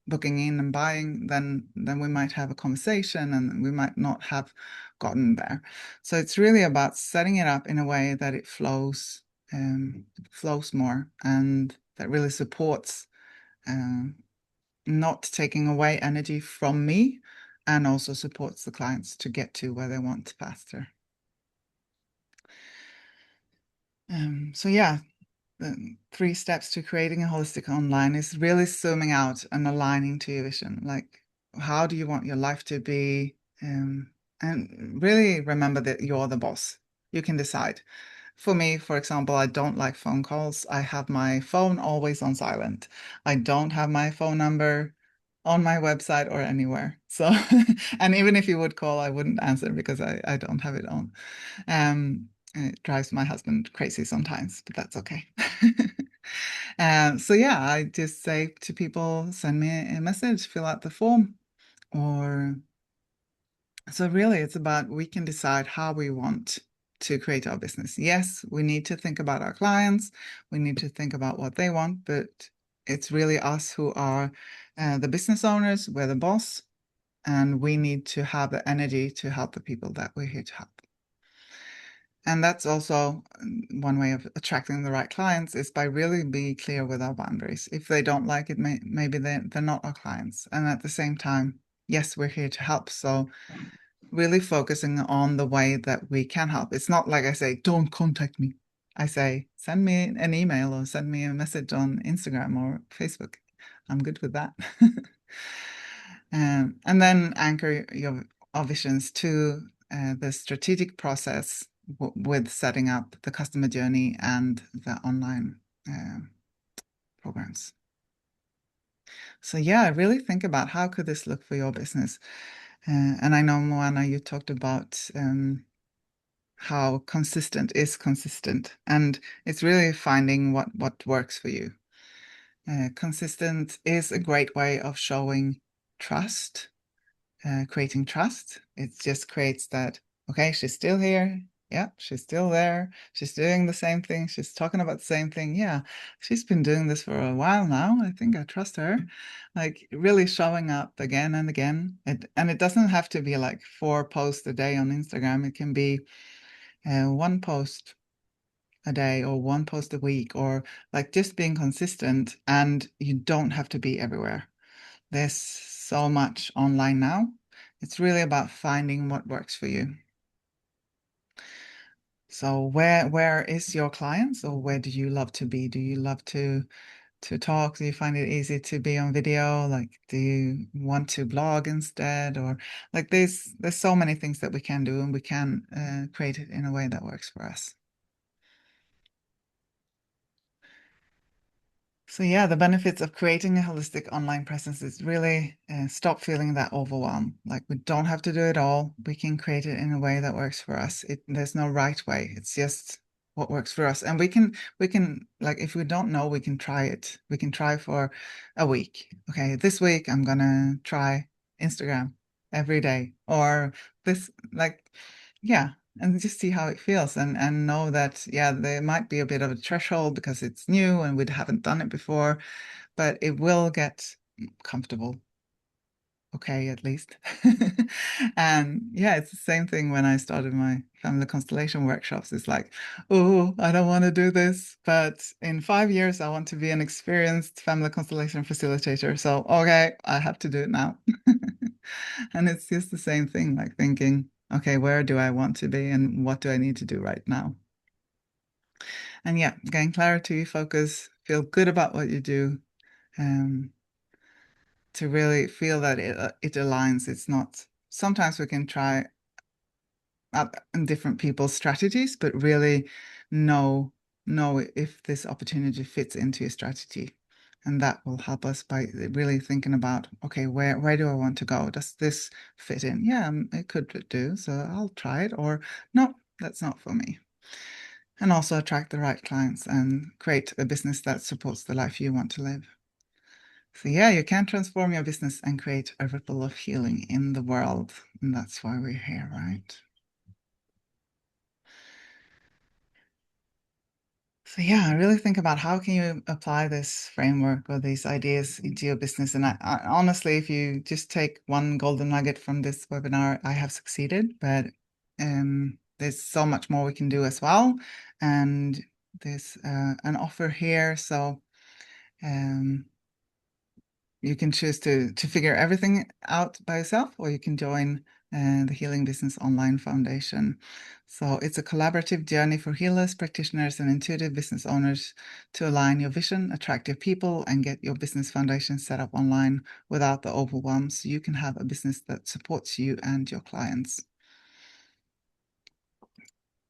booking in and buying, then we might have a conversation and we might not have gotten there. So it's really about setting it up in a way that it flows flows more, and that really supports not taking away energy from me, and also supports the clients to get to where they want faster. So yeah, the 3 steps to creating a holistic online is really zooming out and aligning to your vision. Like, how do you want your life to be? And really remember that you're the boss. You can decide. For me, for example, I don't like phone calls. I have my phone always on silent. I don't have my phone number on my website or anywhere. So, and even if you would call, I wouldn't answer because I don't have it on. It drives my husband crazy sometimes, but that's okay. So yeah, I just say to people, send me a message, fill out the form, or so really it's about we can decide how we want to create our business. Yes, we need to think about our clients, we need to think about what they want, but it's really us who are the business owners, we're the boss, and we need to have the energy to help the people that we're here to help. And that's also one way of attracting the right clients is by really being clear with our boundaries. If they don't like it, maybe they're not our clients. And at the same time, yes, we're here to help. So really focusing on the way that we can help. It's not like I say, don't contact me. I say, send me an email or send me a message on Instagram or Facebook. I'm good with that. And then anchor your visions to the strategic process with setting up the customer journey and the online programs. So yeah, really think about how could this look for your business. And I know, Moana, you talked about how consistent is consistent, and it's really finding what works for you. Consistent is a great way of showing trust, creating trust. It just creates that, okay, she's still here. Yeah, she's still there. She's doing the same thing. She's talking about the same thing. Yeah, she's been doing this for a while now. I think I trust her. Like really showing up again and again. And it doesn't have to be like 4 posts a day on Instagram. It can be 1 post a day or 1 post a week, or like just being consistent, and you don't have to be everywhere. There's so much online now. It's really about finding what works for you. So where is your clients, or where do you love to be? Do you love to talk? Do you find it easy to be on video? Like, do you want to blog instead? Or like there's so many things that we can do, and we can create it in a way that works for us. So yeah, the benefits of creating a holistic online presence is really stop feeling that overwhelm. Like we don't have to do it all. We can create it in a way that works for us. There's no right way. It's just what works for us. And we can like if we don't know, we can try it. We can try for a week. Okay, this week I'm gonna try Instagram every day, or this like yeah, and just see how it feels, and know that yeah, there might be a bit of a threshold because it's new and we haven't done it before, but it will get comfortable, okay, at least. And yeah, it's the same thing when I started my family constellation workshops. It's like, oh, I don't want to do this, but in 5 years I want to be an experienced family constellation facilitator, so okay, I have to do it now. And it's just the same thing, like thinking, okay, where do I want to be and what do I need to do right now? And yeah, gain clarity, focus, feel good about what you do, to really feel that it aligns. It's not, sometimes we can try out different people's strategies, but really know if this opportunity fits into your strategy. And that will help us by really thinking about, okay, where do I want to go? Does this fit in? Yeah, it could do, so I'll try it. Or no, that's not for me. And also attract the right clients and create a business that supports the life you want to live. So yeah, you can transform your business and create a ripple of healing in the world. And that's why we're here, right? So yeah, I really think about how can you apply this framework or these ideas into your business. And I honestly, if you just take one golden nugget from this webinar, I have succeeded, but there's so much more we can do as well. And there's an offer here. So you can choose to figure everything out by yourself, or you can join the Healing Business Online Foundation. So it's a collaborative journey for healers, practitioners, and intuitive business owners to align your vision, attract your people, and get your business foundation set up online without the overwhelm, so you can have a business that supports you and your clients.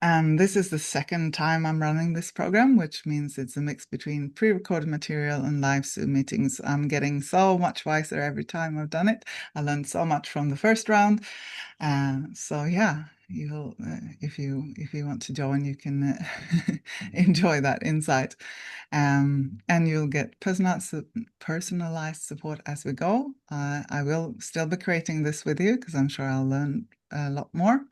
And this is the second time I'm running this program, which means it's a mix between pre-recorded material and live Zoom meetings. I'm getting so much wiser every time I've done it. I learned so much from the first round. So yeah, you'll if you want to join, you can enjoy that insight. And you'll get personalized support as we go. I will still be creating this with you because I'm sure I'll learn a lot more.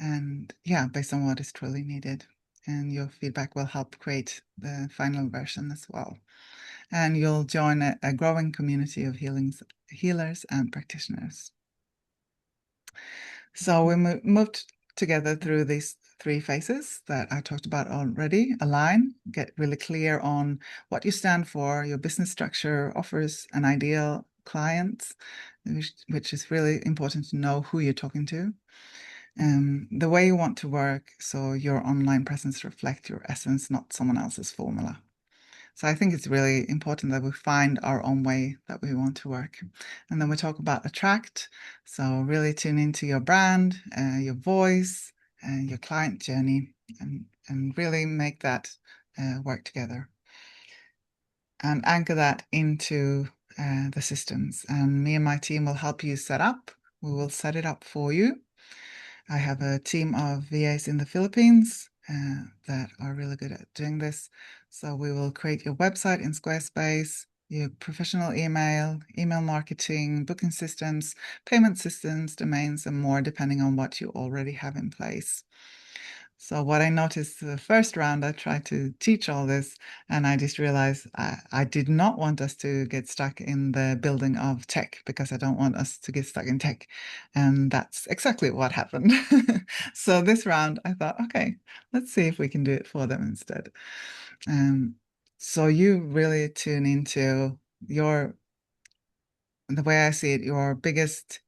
And yeah, based on what is truly needed. And your feedback will help create the final version as well. And you'll join a growing community of healers and practitioners. So we moved together through these 3 phases that I talked about already. Align, get really clear on what you stand for, your business structure, offers, and ideal clients, which is really important to know who you're talking to. The way you want to work, so your online presence reflects your essence, not someone else's formula. So I think it's really important that we find our own way that we want to work. And then we talk about attract. So really tune into your brand, your voice, and your client journey, and really make that work together. And anchor that into the systems. And me and my team will help you set up. We will set it up for you. I have a team of VAs in the Philippines that are really good at doing this. So we will create your website in Squarespace, your professional email marketing, booking systems, payment systems, domains, and more, depending on what you already have in place. So what I noticed the first round, I tried to teach all this, and I just realized I did not want us to get stuck in the building of tech, because I don't want us to get stuck in tech. And that's exactly what happened. So this round, I thought, okay, let's see if we can do it for them instead. So you really tune into the way I see it, your biggest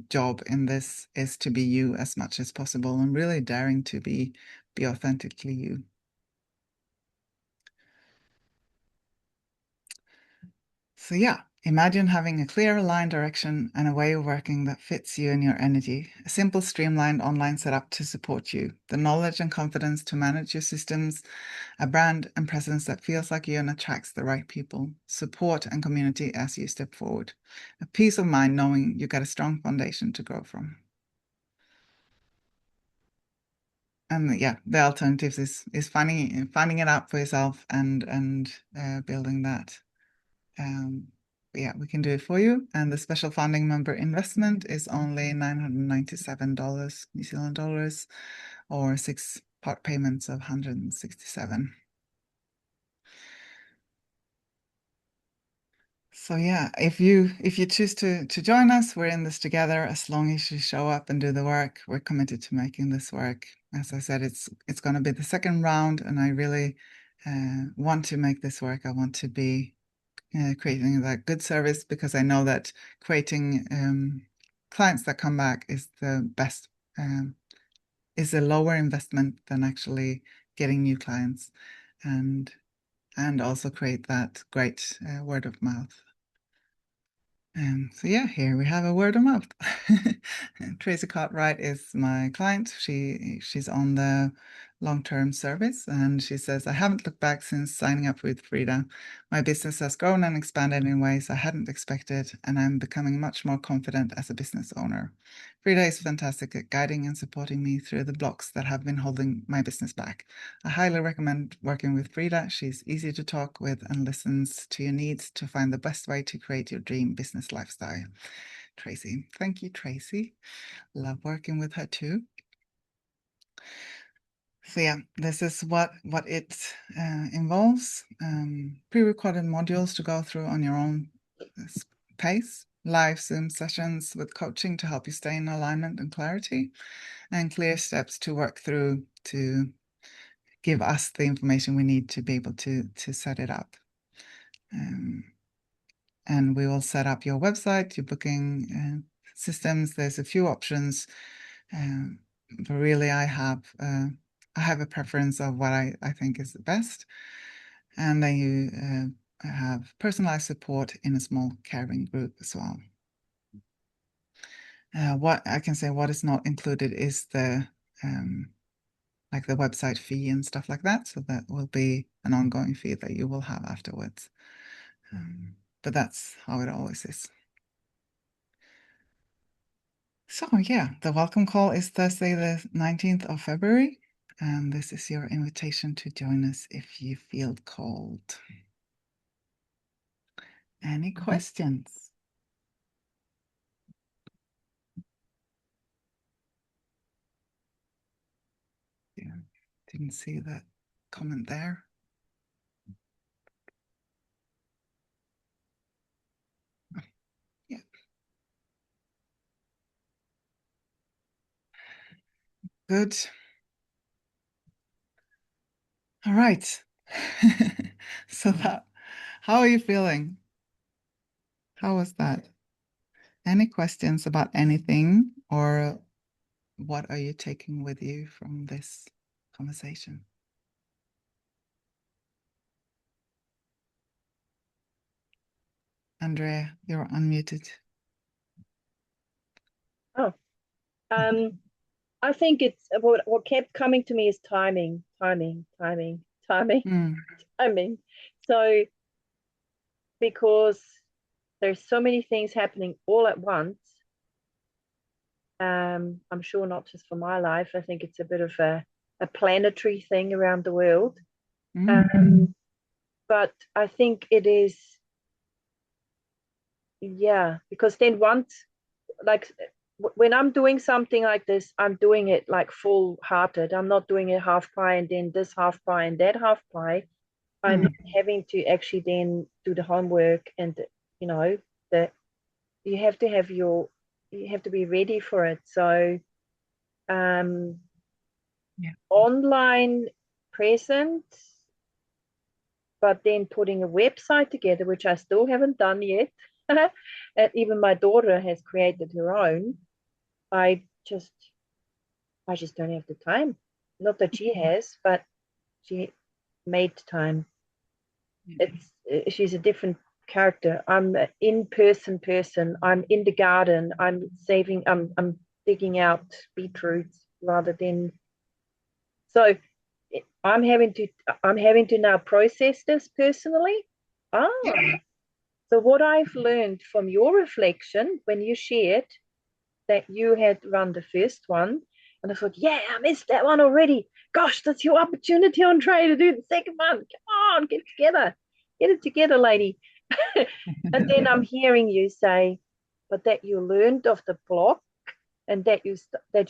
job in this is to be you as much as possible, and really daring to be authentically you. So yeah, imagine having a clear, aligned direction and a way of working that fits you and your energy. A simple, streamlined online setup to support you. The knowledge and confidence to manage your systems. A brand and presence that feels like you and attracts the right people. Support and community as you step forward. A peace of mind knowing you got a strong foundation to grow from. And yeah, the alternatives is finding it out for yourself and building that. But yeah, we can do it for you. And the special founding member investment is only $997 New Zealand dollars, or 6 part payments of 167. So yeah, if you choose to join us, we're in this together. As long as you show up and do the work, we're committed to making this work. As I said, it's going to be the second round, and I really want to make this work. I want to be creating that good service, because I know that creating clients that come back is the best, is a lower investment than actually getting new clients, and also create that great word of mouth. So yeah, here we have a word of mouth. Tracy Cartwright is my client. She's on the long-term service, and she says, I haven't looked back since signing up with Frida. My business has grown and expanded in ways I hadn't expected, and I'm becoming much more confident as a business owner. Frida is fantastic at guiding and supporting me through the blocks that have been holding my business back. I highly recommend working with Frida. She's easy to talk with and listens to your needs to find the best way to create your dream business lifestyle. Tracy. Thank you, Tracy. Love working with her too. So yeah, this is what it involves. Pre-recorded modules to go through on your own pace. Live Zoom sessions with coaching to help you stay in alignment and clarity. And clear steps to work through to give us the information we need to be able to set it up. And we will set up your website, your booking systems. There's a few options, but really I have a preference of what I think is the best. And then you have personalized support in a small caring group as well. What I can say, what is not included is the like the website fee and stuff like that. So that will be an ongoing fee that you will have afterwards. But that's how it always is. So yeah, the welcome call is Thursday, the 19th of February. And this is your invitation to join us if you feel called. Any questions? Yeah, didn't see that comment there. Yeah. Good. All right. So how are you feeling? How was that? Any questions about anything, or what are you taking with you from this conversation? Andrea, you're unmuted. Oh, I think it's what kept coming to me is timing. So because there's so many things happening all at once, I'm sure not just for my life. I think it's a bit of a planetary thing around the world. But I think it is, yeah, because then once, like when I'm doing something like this, I'm doing it like full-hearted. I'm not doing it half pie and then this half pie and that half pie. I'm having to actually then do the homework, and you know that you have to be ready for it. So online present, but then putting a website together, which I still haven't done yet. And even my daughter has created her own. I just don't have the time. Not that she has, but she made time. She's a different character. I'm an in-person person. I'm in the garden. I'm digging out beetroots rather than. So I'm having to now process this personally. So what I've learned from your reflection when you shared that you had run the first one, and I thought, yeah, I missed that one already. Gosh, that's your opportunity, Andre, to do the second one. Come on, get it together, lady. And then I'm hearing you say, but that you learned of the block, and that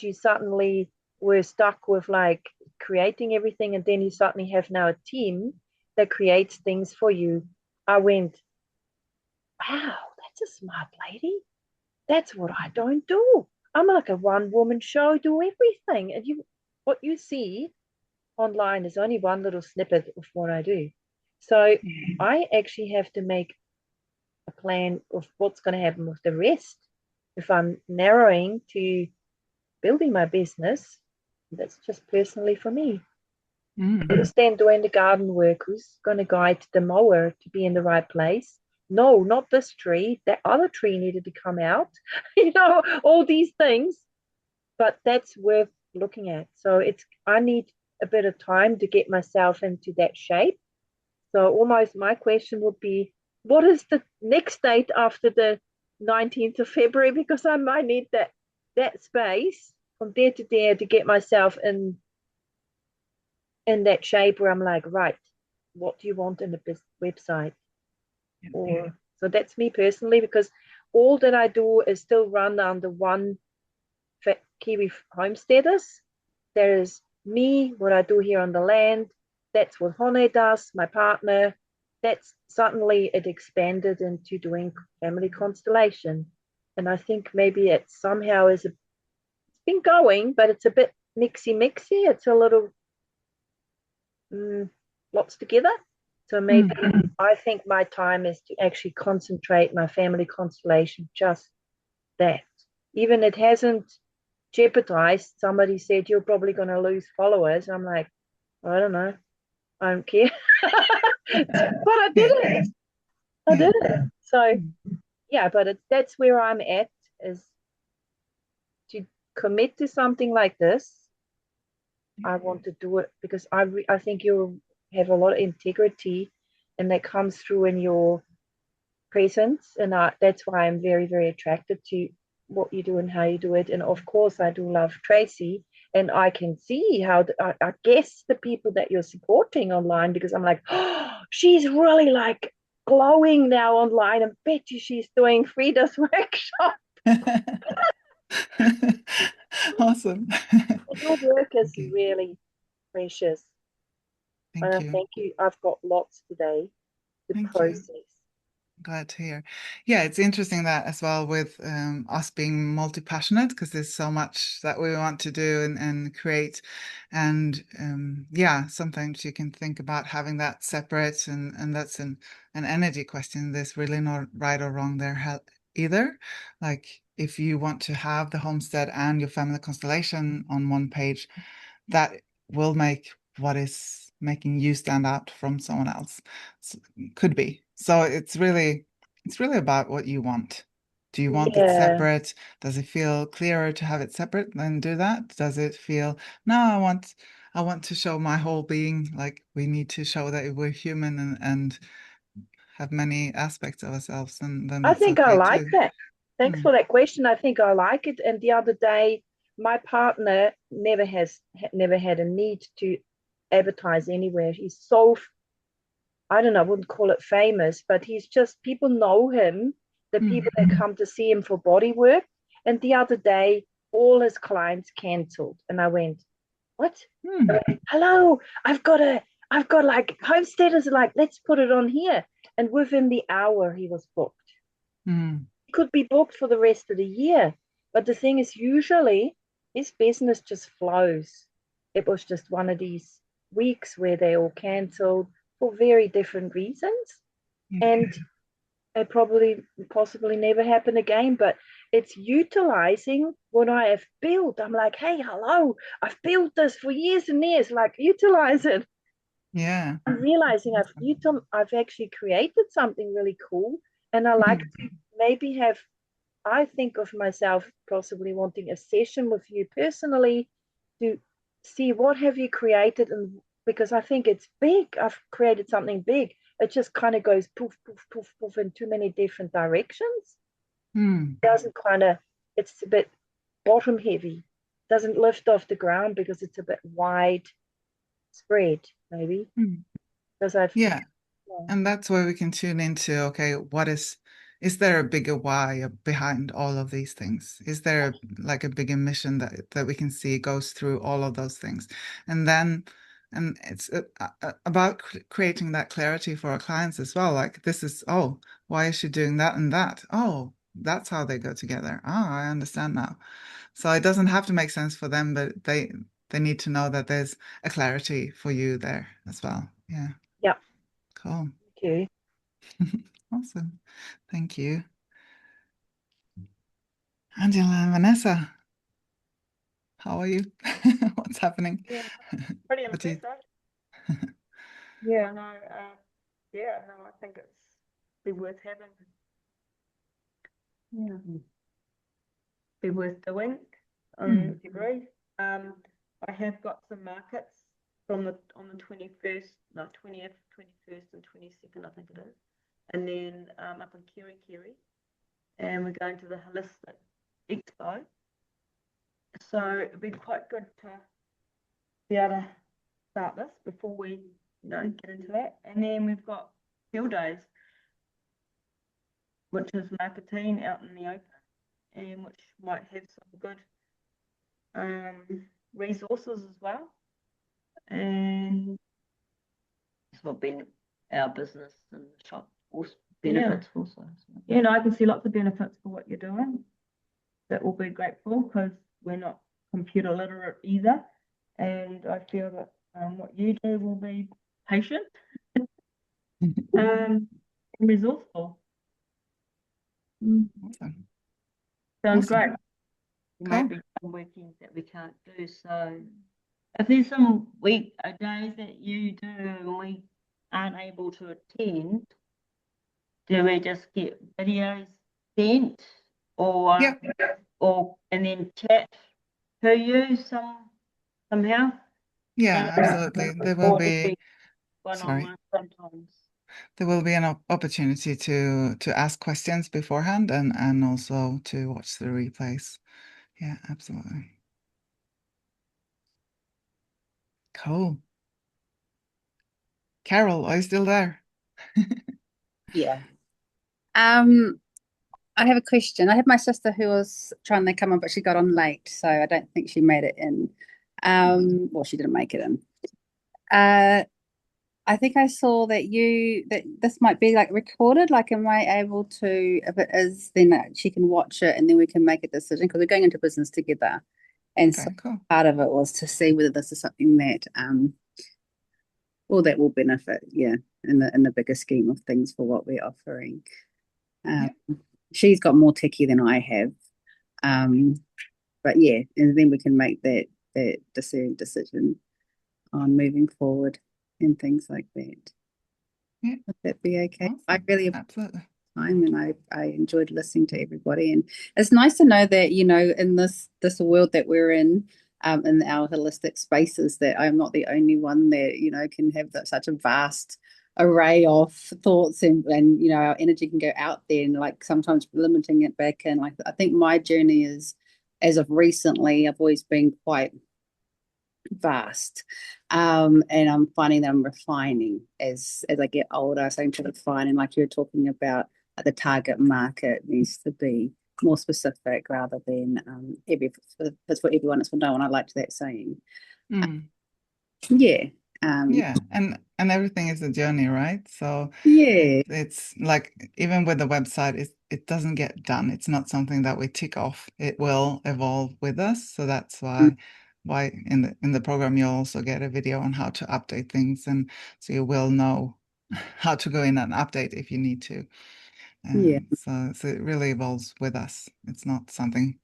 you suddenly were stuck with like creating everything, and then you suddenly have now a team that creates things for you. I went, wow, that's a smart lady. That's what I don't do. I'm like a one-woman show, do everything. And what you see online is only one little snippet of what I do. So I actually have to make a plan of what's going to happen with the rest. If I'm narrowing to building my business, that's just personally for me. Understand doing the garden work, who's going to guide the mower to be in the right place? No, not this tree. That other tree needed to come out. All these things. But that's worth looking at. So I need a bit of time to get myself into that shape. So almost my question would be, what is the next date after the 19th of February? Because I might need that space from there to there to get myself in that shape where I'm like, right, what do you want in the website? So that's me personally, because all that I do is still run under one Kiwi homesteaders. There is me, what I do here on the land. That's what Hone does, my partner. That's suddenly it expanded into doing family constellation. And I think maybe it somehow it's been going, but it's a bit mixy. It's a little lots together. So maybe I think my time is to actually concentrate my family constellation, just that. Even it hasn't jeopardized. Somebody said you're probably going to lose followers. I'm like, I don't know. I don't care. But I did it. I did it. So yeah, but that's where I'm at, is to commit to something like this. I want to do it because I think you have a lot of integrity, and that comes through in your presence, and that's why I'm very, very attracted to what you do and how you do it. And of course, I do love Tracy, and I can see how I guess the people that you're supporting online, because I'm like, oh, she's really like glowing now online, and bet you she's doing Frida's workshop. Awesome. Your work is really precious. Thank you. Thank you. I've got lots today to Thank you. process. Glad to hear. Yeah, it's interesting that as well with us being multi-passionate, because there's so much that we want to do and create. And yeah, sometimes you can think about having that separate, and that's an energy question. There's really no right or wrong there either. Like if you want to have the homestead and your family constellation on one page, that will make what is making you stand out from someone else. Could be. So it's really about what you want. Do you want it separate? Does it feel clearer to have it separate? Then do that. Does it feel, no, I want to show my whole being, like we need to show that we're human and have many aspects of ourselves, and then I that's think I okay like too. that. Thanks for that question. I think I like it. And the other day, my partner never had a need to advertise anywhere. He's so, I don't know, I wouldn't call it famous, but he's just, people know him, the people that come to see him for body work. And the other day, all his clients cancelled. And I went, what? I went, hello, I've got like homesteaders are like, let's put it on here. And within the hour, he was booked. He could be booked for the rest of the year. But the thing is, usually his business just flows. It was just one of these weeks where they all cancelled for very different reasons. And it possibly never happen again. But it's utilizing what I have built. I'm like, hey, hello, I've built this for years and years, like utilize it. Yeah. I'm realizing I've actually created something really cool, and I like to maybe have, I think of myself possibly wanting a session with you personally to see what have you created, and because I think it's big, I've created something big. It just kind of goes poof, poof, poof, poof in too many different directions. It doesn't it's a bit bottom heavy, doesn't lift off the ground because it's a bit wide spread, maybe. Because and that's where we can tune into, okay, is there a bigger why behind all of these things? Is there like a bigger mission that we can see goes through all of those things? And it's about creating that clarity for our clients as well. Like this is, oh, why is she doing that and that? Oh, that's how they go together. Oh, I understand now. So it doesn't have to make sense for them, but they need to know that there's a clarity for you there as well. Yeah. Yeah. Cool. Thank you. Awesome. Thank you. Angela and Vanessa, how are you? What's happening? Yeah, pretty impressive. Yeah, no, I think it's be worth having. Yeah, be worth doing. February. I have got some markets on the 21st, no 20th, 21st, and 22nd, I think it is, and then up in Kiri, and we're going to the Holistic Expo. So it'd be quite good to be able to start this before we get into that. And then we've got field days, which is marketing out in the open, and which might have some good resources as well. And it's what been our business and the shop also benefits also. So, I can see lots of benefits for what you're doing. That will be grateful because we're not computer literate either. And I feel that what you do will be patient and resourceful. Awesome. Sounds Awesome. great. There might Cool. be some weekends that we can't do, so if there's some days that you do and we aren't able to attend, do we just get videos sent or Yeah. and then chat to you somehow? Yeah, absolutely. There will Or do we be, sorry, one-on-one sometimes? there will be an opportunity to ask questions beforehand and also to watch the replays. Yeah, absolutely. Cool. Carol, are you still there? Yeah. I have a question. I have my sister who was trying to come on, but she got on late, so I don't think she made it in. Well, she didn't make it in. I think I saw that this might be like recorded. Like, am I able to, if it is, then she can watch it and then we can make a decision because we're going into business together. And so Okay, cool. part of it was to see whether this is something that well, that will benefit, yeah, in the bigger scheme of things for what we're offering. Yeah. She's got more techie than I have. But yeah, and then we can make that decision on moving forward and things like that. Yeah. Would that be okay? Awesome. I really Absolutely. time and I enjoyed listening to everybody, and it's nice to know that in this world that we're in our holistic spaces, that I'm not the only one that can have such a vast array of thoughts, and our energy can go out there, and like sometimes limiting it back in. Like, I think my journey is, as of recently, I've always been quite vast, and I'm finding that I'm refining as I get older. So I'm to refine, and like you're talking about, the target market needs to be more specific rather than it's for everyone, it's for no one. I liked that saying. Mm. Yeah. Yeah, and everything is a journey, right? So Yeah. it's like, even with the website, it doesn't get done. It's not something that we tick off. It will evolve with us. So that's why in the program you'll also get a video on how to update things, and so you will know how to go in and update if you need to. Yeah. So it really evolves with us. It's not something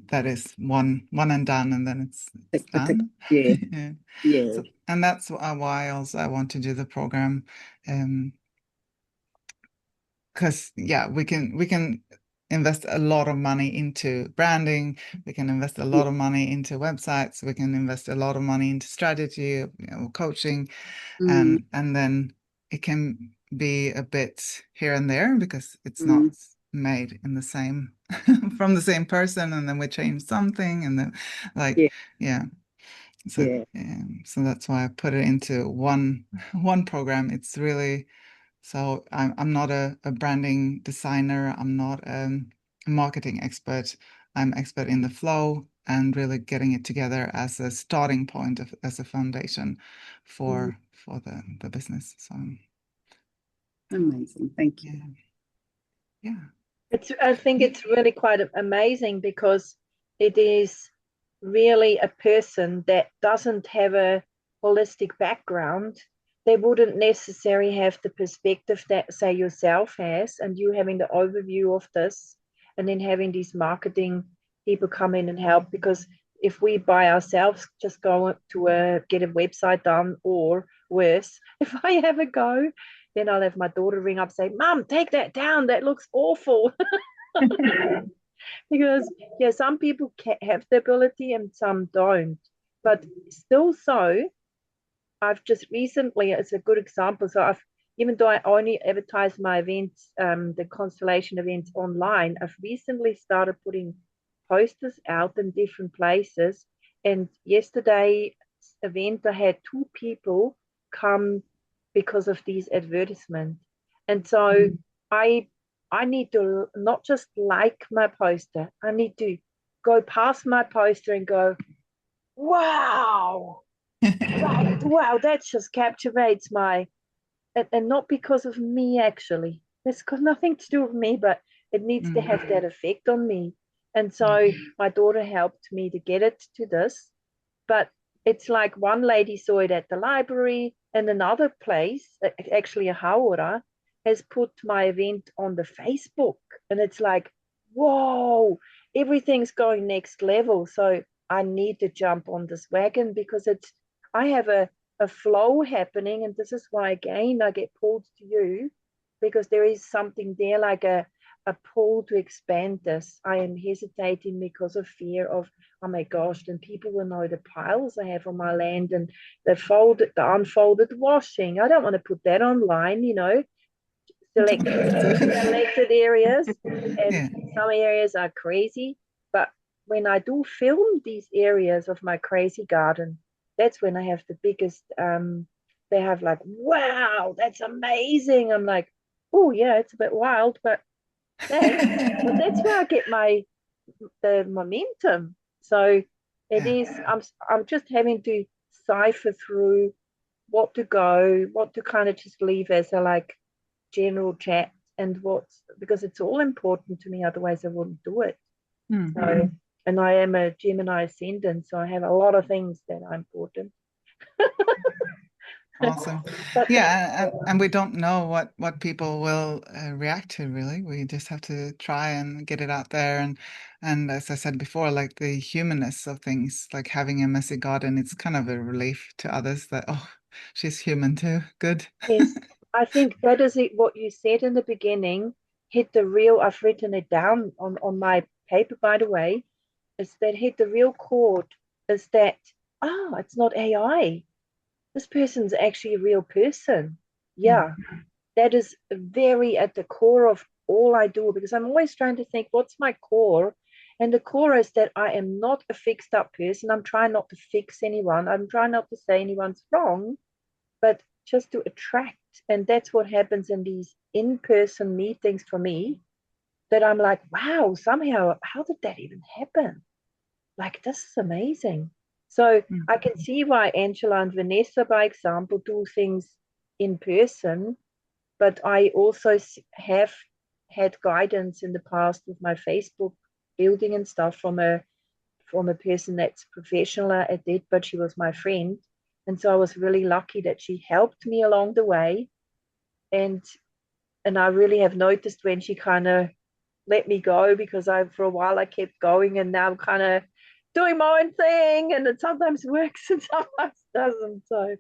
that is one and done, and then it's done. Yeah. Yeah. Yeah. So, and that's why also I want to do the program, because yeah, we can invest a lot of money into branding, we can invest a lot of money into websites, we can invest a lot of money into strategy, coaching, Mm, and then it can be a bit here and there because it's not mm, made in the same from the same person, and then we change something, and then like yeah. yeah. So, Yeah. so that's why I put it into one program. It's really, so I'm not a branding designer. I'm not a marketing expert. I'm expert in the flow and really getting it together as a starting point as a foundation Mm, for the business. So amazing. Thank you. yeah, yeah, I think it's really quite amazing because it is really a person that doesn't have a holistic background. They wouldn't necessarily have the perspective that, say, yourself has, and you having the overview of this, and then having these marketing people come in and help. Because if we by ourselves just go to get a website done, or worse, if I have a go, then I'll have my daughter ring up and say, Mum, take that down. That looks awful. Because, yeah, some people can have the ability and some don't. But still, so I've just recently, it's a good example. So even though I only advertise my events, the Constellation events online, I've recently started putting posters out in different places. And yesterday's event, I had 2 people come because of these advertisements. And so I I need to not just like my poster, I need to go past my poster and go, wow, wow, that just captivates my, and not because of me actually. It's got nothing to do with me, but it needs to have that effect on me. And so my daughter helped me to get it to this. But it's like one lady saw it at the library, and another place, actually a haora, has put my event on the Facebook. And it's like, whoa, everything's going next level. So I need to jump on this wagon because I have a flow happening. And this is why, again, I get pulled to you because there is something there like a pull to expand this. I am hesitating because of fear of, oh my gosh, then people will know the piles I have on my land and the unfolded washing. I don't want to put that online, selected areas. And Yeah. some areas are crazy. But when I do film these areas of my crazy garden, that's when I have the biggest, they have like, wow, that's amazing. I'm like, oh yeah, it's a bit wild, but thanks. But that's where I get the momentum. So it is. I'm just having to cipher through what to kind of just leave as a like general chat and because it's all important to me. Otherwise, I wouldn't do it. Mm. So, and I am a Gemini ascendant, so I have a lot of things that are important. Awesome. But Yeah, and we don't know what people will react to, really. We just have to try and get it out there. And as I said before, like the humanness of things, like having a messy garden, it's kind of a relief to others that, oh, she's human too. Good. yes, I think that is it. What you said in the beginning hit the real. I've written it down on my paper, by the way. Is that hit the real chord? Is that it's not AI. This person's actually a real person. Yeah, that is very at the core of all I do because I'm always trying to think what's my core. And the core is that I am not a fixed up person. I'm trying not to fix anyone. I'm trying not to say anyone's wrong, but just to attract. And that's what happens in these in-person meetings for me, that I'm like, wow, somehow, how did that even happen? Like, this is amazing. So I can see why Angela and Vanessa, by example, do things in person, but I also have had guidance in the past with my Facebook building and stuff from a person that's professional at it, but she was my friend. And so I was really lucky that she helped me along the way. And I really have noticed when she kind of let me go because for a while I kept going, and now I'm kind of doing my own thing, and it sometimes works and sometimes doesn't. So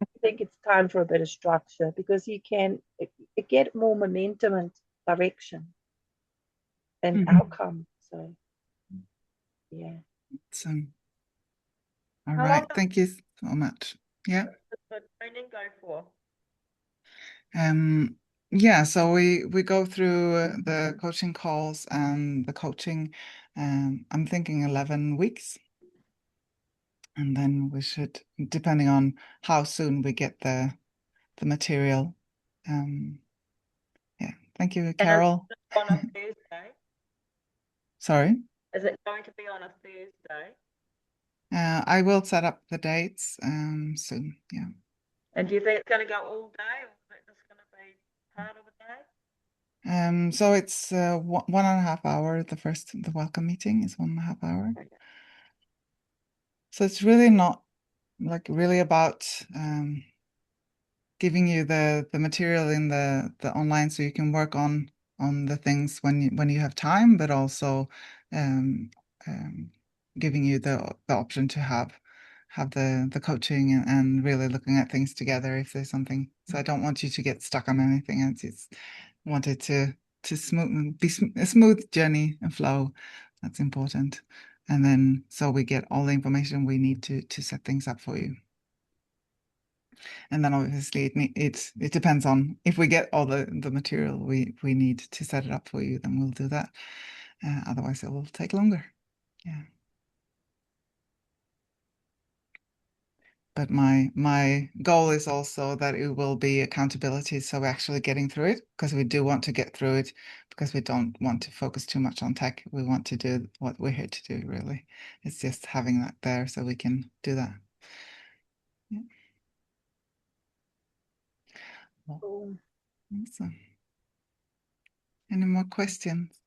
I think it's time for a bit of structure because you can get more momentum and direction and outcome. So yeah. So, all How right. long Thank you so much. Yeah. does the training go for? Yeah, so we go through the coaching calls and the coaching. I'm thinking 11 weeks. And then we should, depending on how soon we get the material. Yeah, thank you, Carol. On a Thursday? Sorry. Is it going to be on a Thursday? I will set up the dates soon. Yeah. And do you think it's going to go all day, or is it just going to be part of a day? So it's 1.5 hour. The welcome meeting is 1.5 hour. So it's really not like really about giving you the material in the online so you can work on the things when you have time, but also um, um, giving you the option to have the coaching and really looking at things together if there's something. So I don't want you to get stuck on anything. I just wanted to a smooth journey and flow. That's important. And then so we get all the information we need to set things up for you. And then obviously it depends on if we get all the material we need to set it up for you, then we'll do that. Otherwise it will take longer. Yeah. But my goal is also that it will be accountability. So we're actually getting through it because we do want to get through it because we don't want to focus too much on tech. We want to do what we're here to do, really. It's just having that there so we can do that. Yeah. Well, awesome. Any more questions?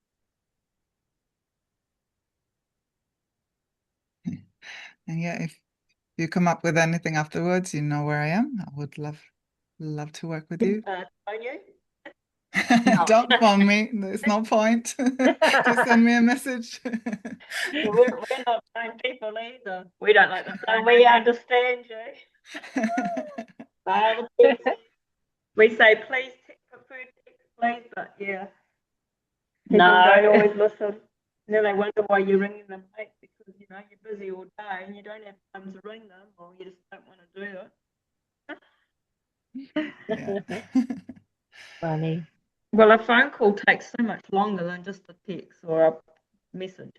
And yeah, if you come up with anything afterwards, you know where I am. I would love to work with you. Phone you? No. Don't phone me. There's no point. Just send me a message. We're not phone people either. We don't like the phone. We understand you. We say please prefer text, please, but yeah. People don't always listen. And then they wonder why you're ringing them late because you're busy all day and you don't have time to ring them, or you just don't want to do it. Yeah. Funny. Well, a phone call takes so much longer than just a text or a message.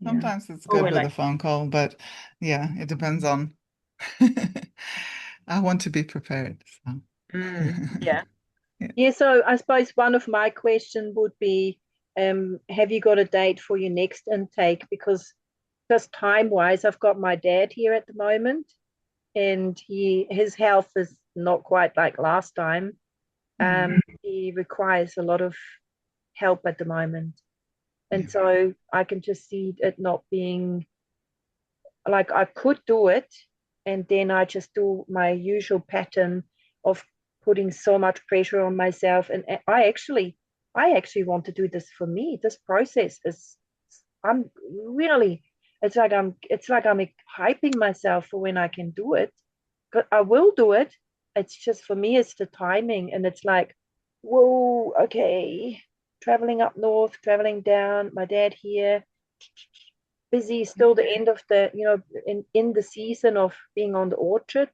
Sometimes it's Or good we're with a like, phone call, but yeah, it depends on. I want to be prepared. So. yeah. Yeah, so I suppose one of my questions would be, have you got a date for your next intake? Because just time-wise, I've got my dad here at the moment, and his health is not quite like last time. He requires a lot of help at the moment. And so I can just see it not being like I could do it, and then I just do my usual pattern of putting so much pressure on myself. And I actually want to do this for me. This process is, I'm really, it's like I'm hyping myself for when I can do it. But I will do it. It's just for me, it's the timing, and it's like, whoa, okay, traveling up north, traveling down, my dad here, busy still the end of the in the season of being on the orchard,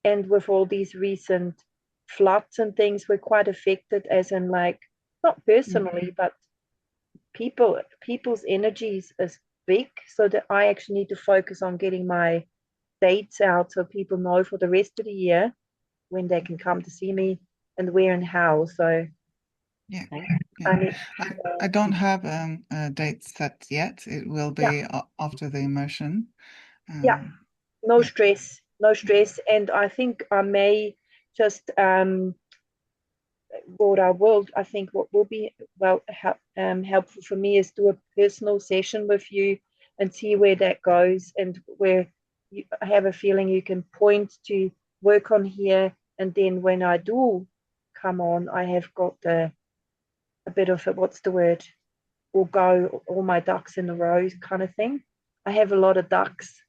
and with all these recent floods and things, we're quite affected, as in like not personally, but people's energies is big, so that I actually need to focus on getting my dates out so people know for the rest of the year when they can come to see me and where and how. So Yeah. I don't have a date set yet. It will be after the immersion. yeah, no stress, no stress. And I think I may just I think what will be helpful for me is do a personal session with you and see where that goes, and where I have a feeling you can point to work on here, and then when I do come on, I have got a bit of what's the word, or go all my ducks in a row kind of thing. I have a lot of ducks.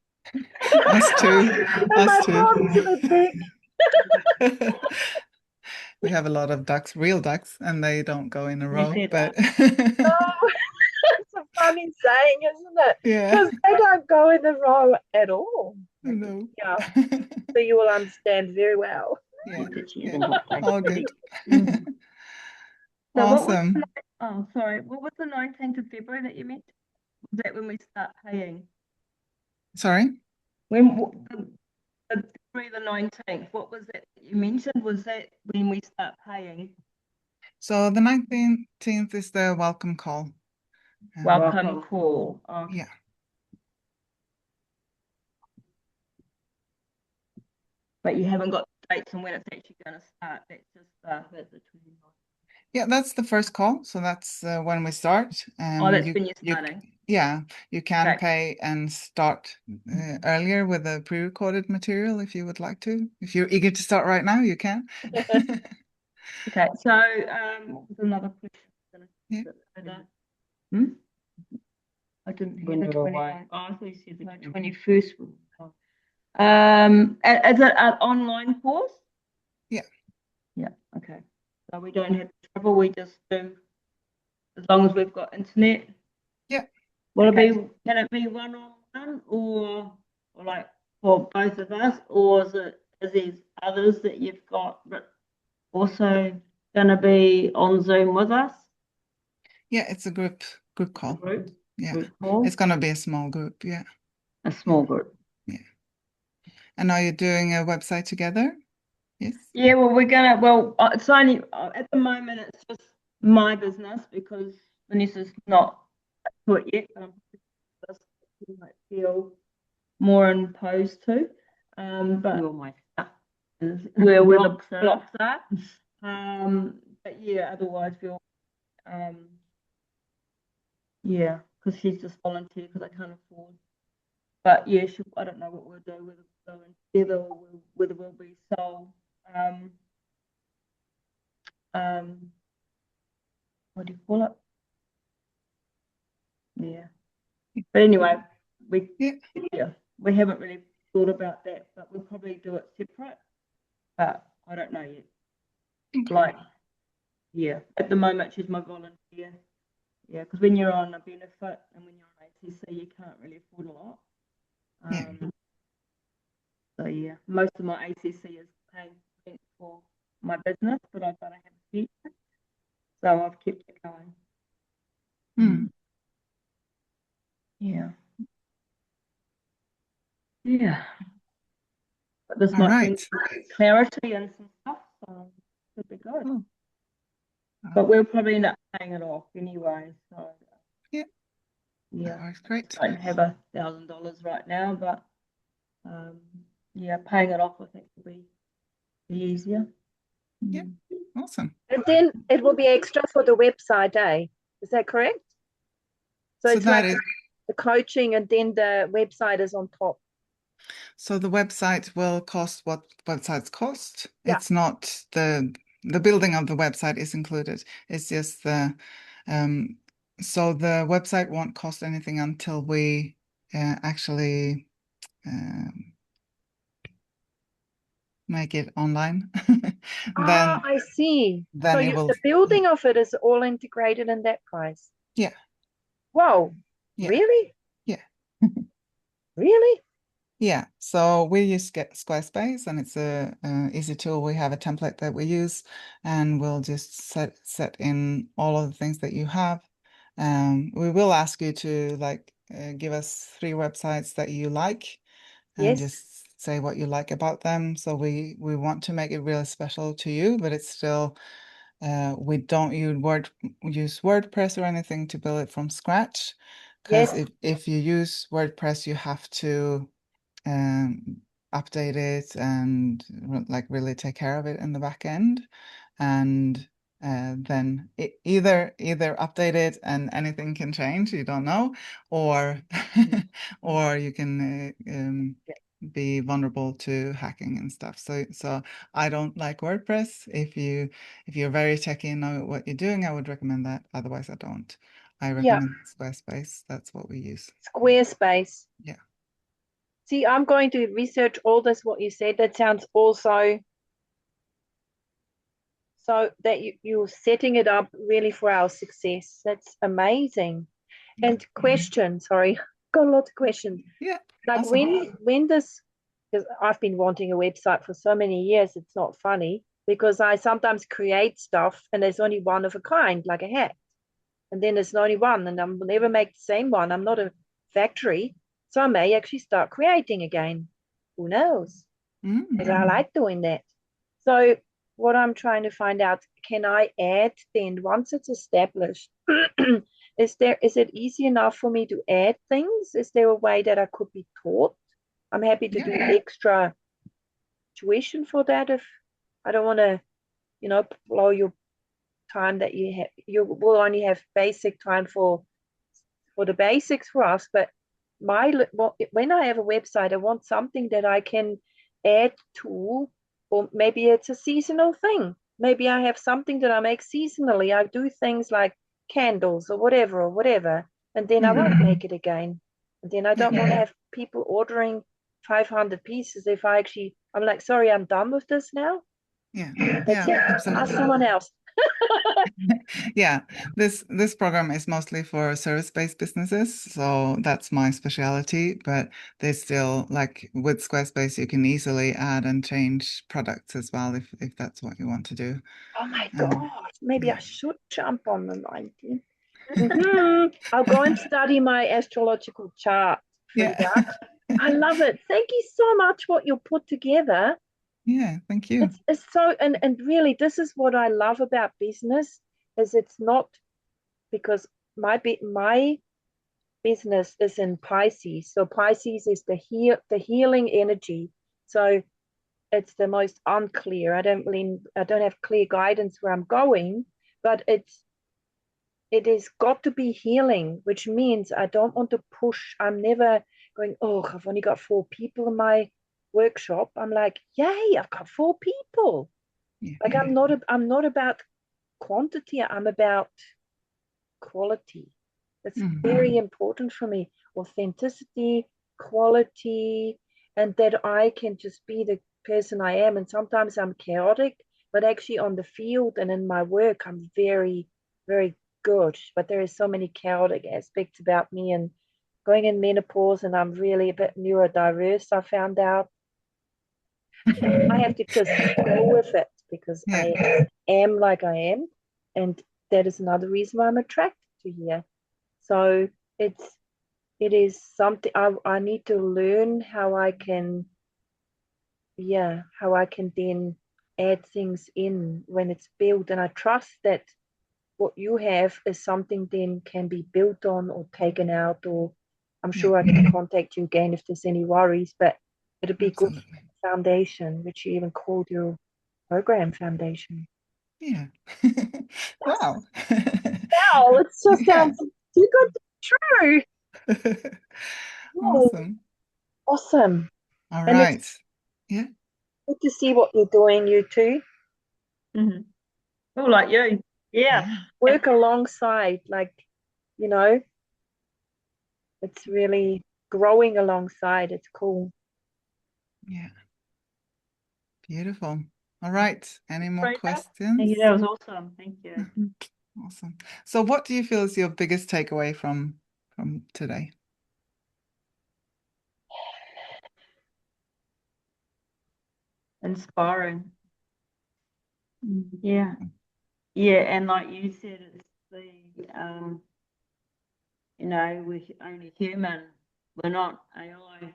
Us too. Us too. A bit big. We have a lot of ducks, real ducks, and they don't go in a row. But it's a funny saying, isn't it? yeah, Because they don't go in a row at all. no. Yeah, so you will understand very well. Yeah, all good. So Awesome. what was the 19th of February that you meant? Was that when we start paying? Sorry? February the 19th, what was that you mentioned? Was that when we start paying? So the 19th is the welcome call. Welcome call. Yeah. But you haven't got dates on when it's actually going to start. That's just at the 29th. Yeah, that's the first call. So that's when we start. That's when you're starting. You can pay and start earlier with the pre-recorded material if you would like to. If you're eager to start right now, you can. Okay, so what was another question? Yeah. I didn't hear the 29th. Oh, I thought you said the 21st. Is it an online course? Yeah. Yeah, okay. So we don't have trouble, we just do as long as we've got internet. Yeah. Can it be one-on-one or like for both of us, or is there others that you've got that also gonna be on Zoom with us? Yeah, it's a group call. Group call. It's gonna be a small group, yeah. A small group. Yeah. And are you doing a website together? Yes. Yeah, well, it's only at the moment it's just my business because Vanessa's not to it yet. She might feel more imposed to. But where the blocks are. But yeah, otherwise we'll because she's just volunteer because I can't afford. but yeah, I don't know what we'll do, whether we'll go in together or whether we'll be sole. What do you call it? Yeah. But anyway, we haven't really thought about that, but we'll probably do it separate. But I don't know yet. Okay. Like, yeah, at the moment she's my volunteer. Yeah, because when you're on a benefit and when you're on ATC, you can't really afford a lot. So yeah, most of my ATC is paying rent for my business, but I've got to have a future, so I've kept it going. Yeah. Yeah. But this might bring clarity and some stuff, so it could be good. But we'll probably end up paying it off anyway. So yeah, great. I don't have $1,000 right now, but yeah, paying it off I think will be easier. Yeah, awesome. And then it will be extra for the website, eh? Is that correct? So it's like the coaching and then the website is on top. So the website will cost what websites cost. Yeah. It's not the building of the website is included. It's just the so the website won't cost anything until we actually make it online. Then I see. Then so it will, the building of it is all integrated in that price. Yeah. Wow. Yeah. Really? Yeah. Really? Yeah, so we use Squarespace, and it's a easy tool. We have a template that we use, and we'll just set in all of the things that you have. We will ask you to give us 3 websites that you like, and just say what you like about them. So we want to make it really special to you, but it's still we don't use WordPress or anything to build it from scratch, because if you use WordPress, you have to update it and really take care of it in the back end, and then either update it and anything can change, you don't know, or or you can be vulnerable to hacking and stuff. So I don't like WordPress. If you're very techy and know what you're doing, I would recommend that. Otherwise, I don't. I recommend Squarespace. That's what we use. Squarespace. Yeah. See, I'm going to research all this, what you said. That sounds also so that you're setting it up really for our success. That's amazing. And sorry, got a lot of questions. Yeah. Like awesome. when this, because I've been wanting a website for so many years, it's not funny, because I sometimes create stuff and there's only one of a kind, like a hat. And then there's only one, and I'll never make the same one. I'm not a factory. So I may actually start creating again. Who knows? Because I like doing that. So what I'm trying to find out, can I add then, once it's established, is it easy enough for me to add things? Is there a way that I could be taught? I'm happy to do extra tuition for that if I don't want to, blow your time that you have. You will only have basic time for the basics for us, but when I have a website, I want something that I can add to, or maybe it's a seasonal thing. Maybe I have something that I make seasonally. I do things like candles or whatever, and then I won't make it again. And then I don't want to have people ordering 500 pieces if I'm like, sorry, I'm done with this now. Yeah, absolutely. Ask someone else. Yeah, this program is mostly for service-based businesses, so that's my specialty. But there's still, like with Squarespace, you can easily add and change products as well if that's what you want to do. Oh my God, maybe I should jump on the 19th. I'll go and study my astrological chart, Frida. I love it. Thank you so much what you put together. Yeah, thank you. It's so, and really, this is what I love about business, is it's not, because my business is in Pisces. So Pisces is the healing energy. So it's the most unclear. I don't have clear guidance where I'm going, but it has got to be healing, which means I don't want to push. I'm never going, oh, I've only got 4 people in my workshop. I'm like, yay, I've got 4 people. Yeah. Like I'm not about quantity, I'm about quality. It's very important for me. Authenticity, quality, and that I can just be the person I am. And sometimes I'm chaotic, but actually on the field and in my work, I'm very, very good. But there are so many chaotic aspects about me, and going in menopause, and I'm really a bit neurodiverse, I found out. I have to just go with it because Yeah. I am like I am. And that is another reason why I'm attracted to here. So it is something I need to learn how I can then add things in when it's built. And I trust that what you have is something then can be built on or taken out, or I'm sure I can contact you again if there's any worries, but it'd be good Absolutely. foundation, which you even called your program foundation. Yeah. Wow. Wow, it just Yeah. sounds too good to be true. Oh, Awesome. awesome. All And it's right. Yeah. good to see what you're doing, you two. Mm-hmm. All like you. Yeah. Yeah. Work alongside, like, you know, it's really growing alongside. It's cool. Yeah. Beautiful. All right. Any more Frida? questions? Yeah, that was awesome. Thank you. Awesome. So what do you feel is your biggest takeaway from today? Inspiring. Yeah. Yeah, and like you said, it's the we're only human. We're not AI.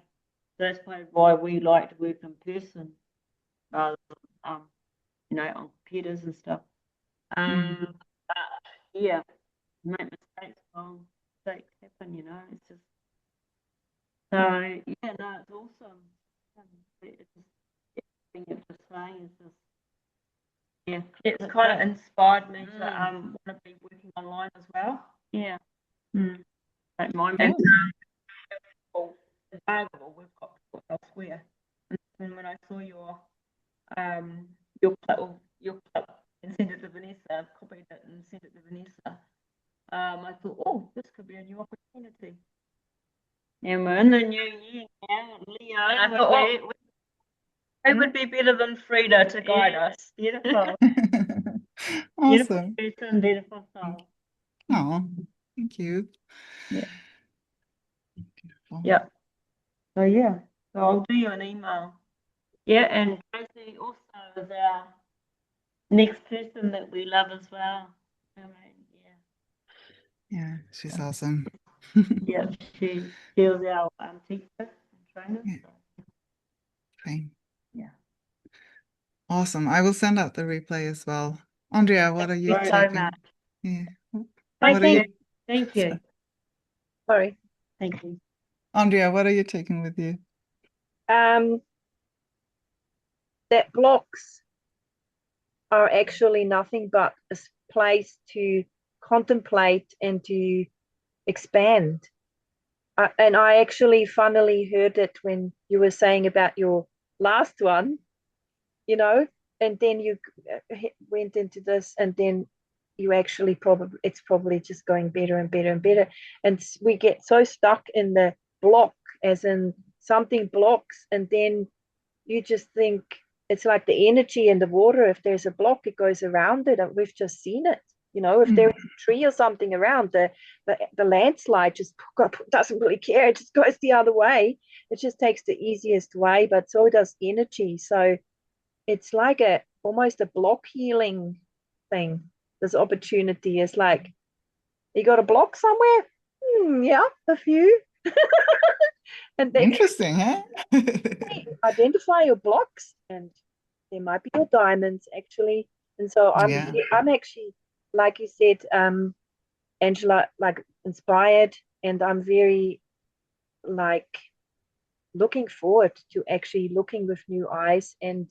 That's probably why we like to work in person rather than on computers and stuff. But yeah, make mistakes, well, mistakes happen, it's just so yeah, no, it's awesome. It's just everything you're just saying is just yeah, it's kind of inspired me to want to be working online as well. Yeah. Don't mind me. Available, we've got people elsewhere. And when I saw your clip and sent it to Vanessa, copied it and sent it to Vanessa, I thought, oh, this could be a new opportunity. And we're in the new year now, Leo. And I thought, who would be better than Frida to guide us? Beautiful. Beautiful Awesome. person, beautiful soul. Oh, thank you. Yeah. Beautiful. Yeah. So yeah. So I'll do you an email. Yeah, and Josie also is our next person that we love as well. I mean, Yeah, she's awesome. yeah, she was our teacher and trainer. Yeah. So, Fine. yeah. Awesome. I will send out the replay as well. Andrea, what are you Thank you so taking? much. Yeah. I What are you? Thank you. Sorry. Thank you. Andrea, what are you taking with you? That blocks are actually nothing but a place to contemplate and to expand. And I actually funnily heard it when you were saying about your last one, and then you went into this, and then you actually it's probably just going better and better and better. And we get so stuck in the block, as in something blocks, and then you just think it's like the energy in the water. If there's a block, it goes around it, and we've just seen it. If there's a tree or something around, the landslide just doesn't really care. It just goes the other way. It just takes the easiest way, but so does energy. So it's like almost a block healing thing. This opportunity is like, you got a block somewhere? Yeah, a few. And then Interesting, huh? identify your blocks, and they might be your diamonds actually. And so I'm actually, like you said, Angela, like inspired, and I'm very like looking forward to actually looking with new eyes and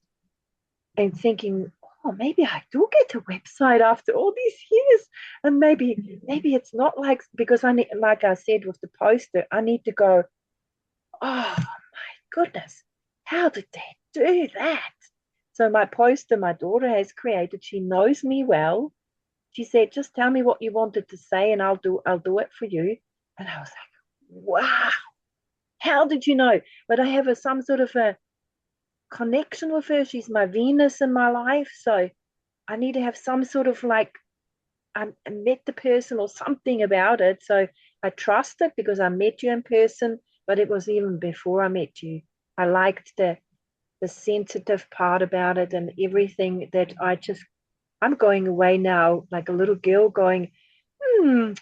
thinking, oh, maybe I do get a website after all these years. And maybe it's not like, because I need, like I said with the poster, I need to go, oh my goodness, how did they do that? So my poster my daughter has created, she knows me well. She said, just tell me what you wanted to say and I'll do it for you. And I was like, wow, how did you know? But I have some sort of a connection with her. She's my Venus in my life. So I need to have some sort of like, I met the person or something about it. So I trust it because I met you in person, but it was even before I met you. I liked the sensitive part about it and everything that I'm going away now like a little girl going, you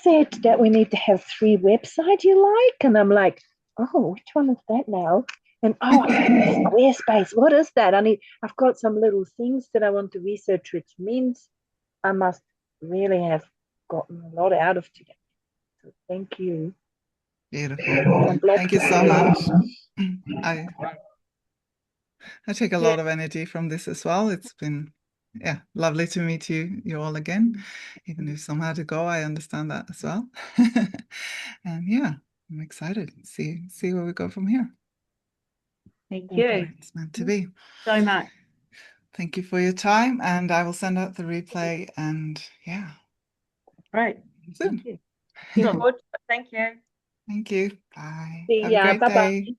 said that we need to have 3 websites you like. And I'm like, oh, which one is that now? And Squarespace, what is that? I've got some little things that I want to research, which means I must really have gotten a lot out of today. So thank you. Beautiful. Thank you so much. I take a lot of energy from this as well. It's been lovely to meet you all again. Even if some had to go, I understand that as well. And yeah, I'm excited. See where we go from here. Thank you. It's meant to be. So much. Thank you for your time, and I will send out the replay. And yeah, Right. soon. Thank you. Thank you. Thank you. Bye. See Have ya. a great Bye-bye. day.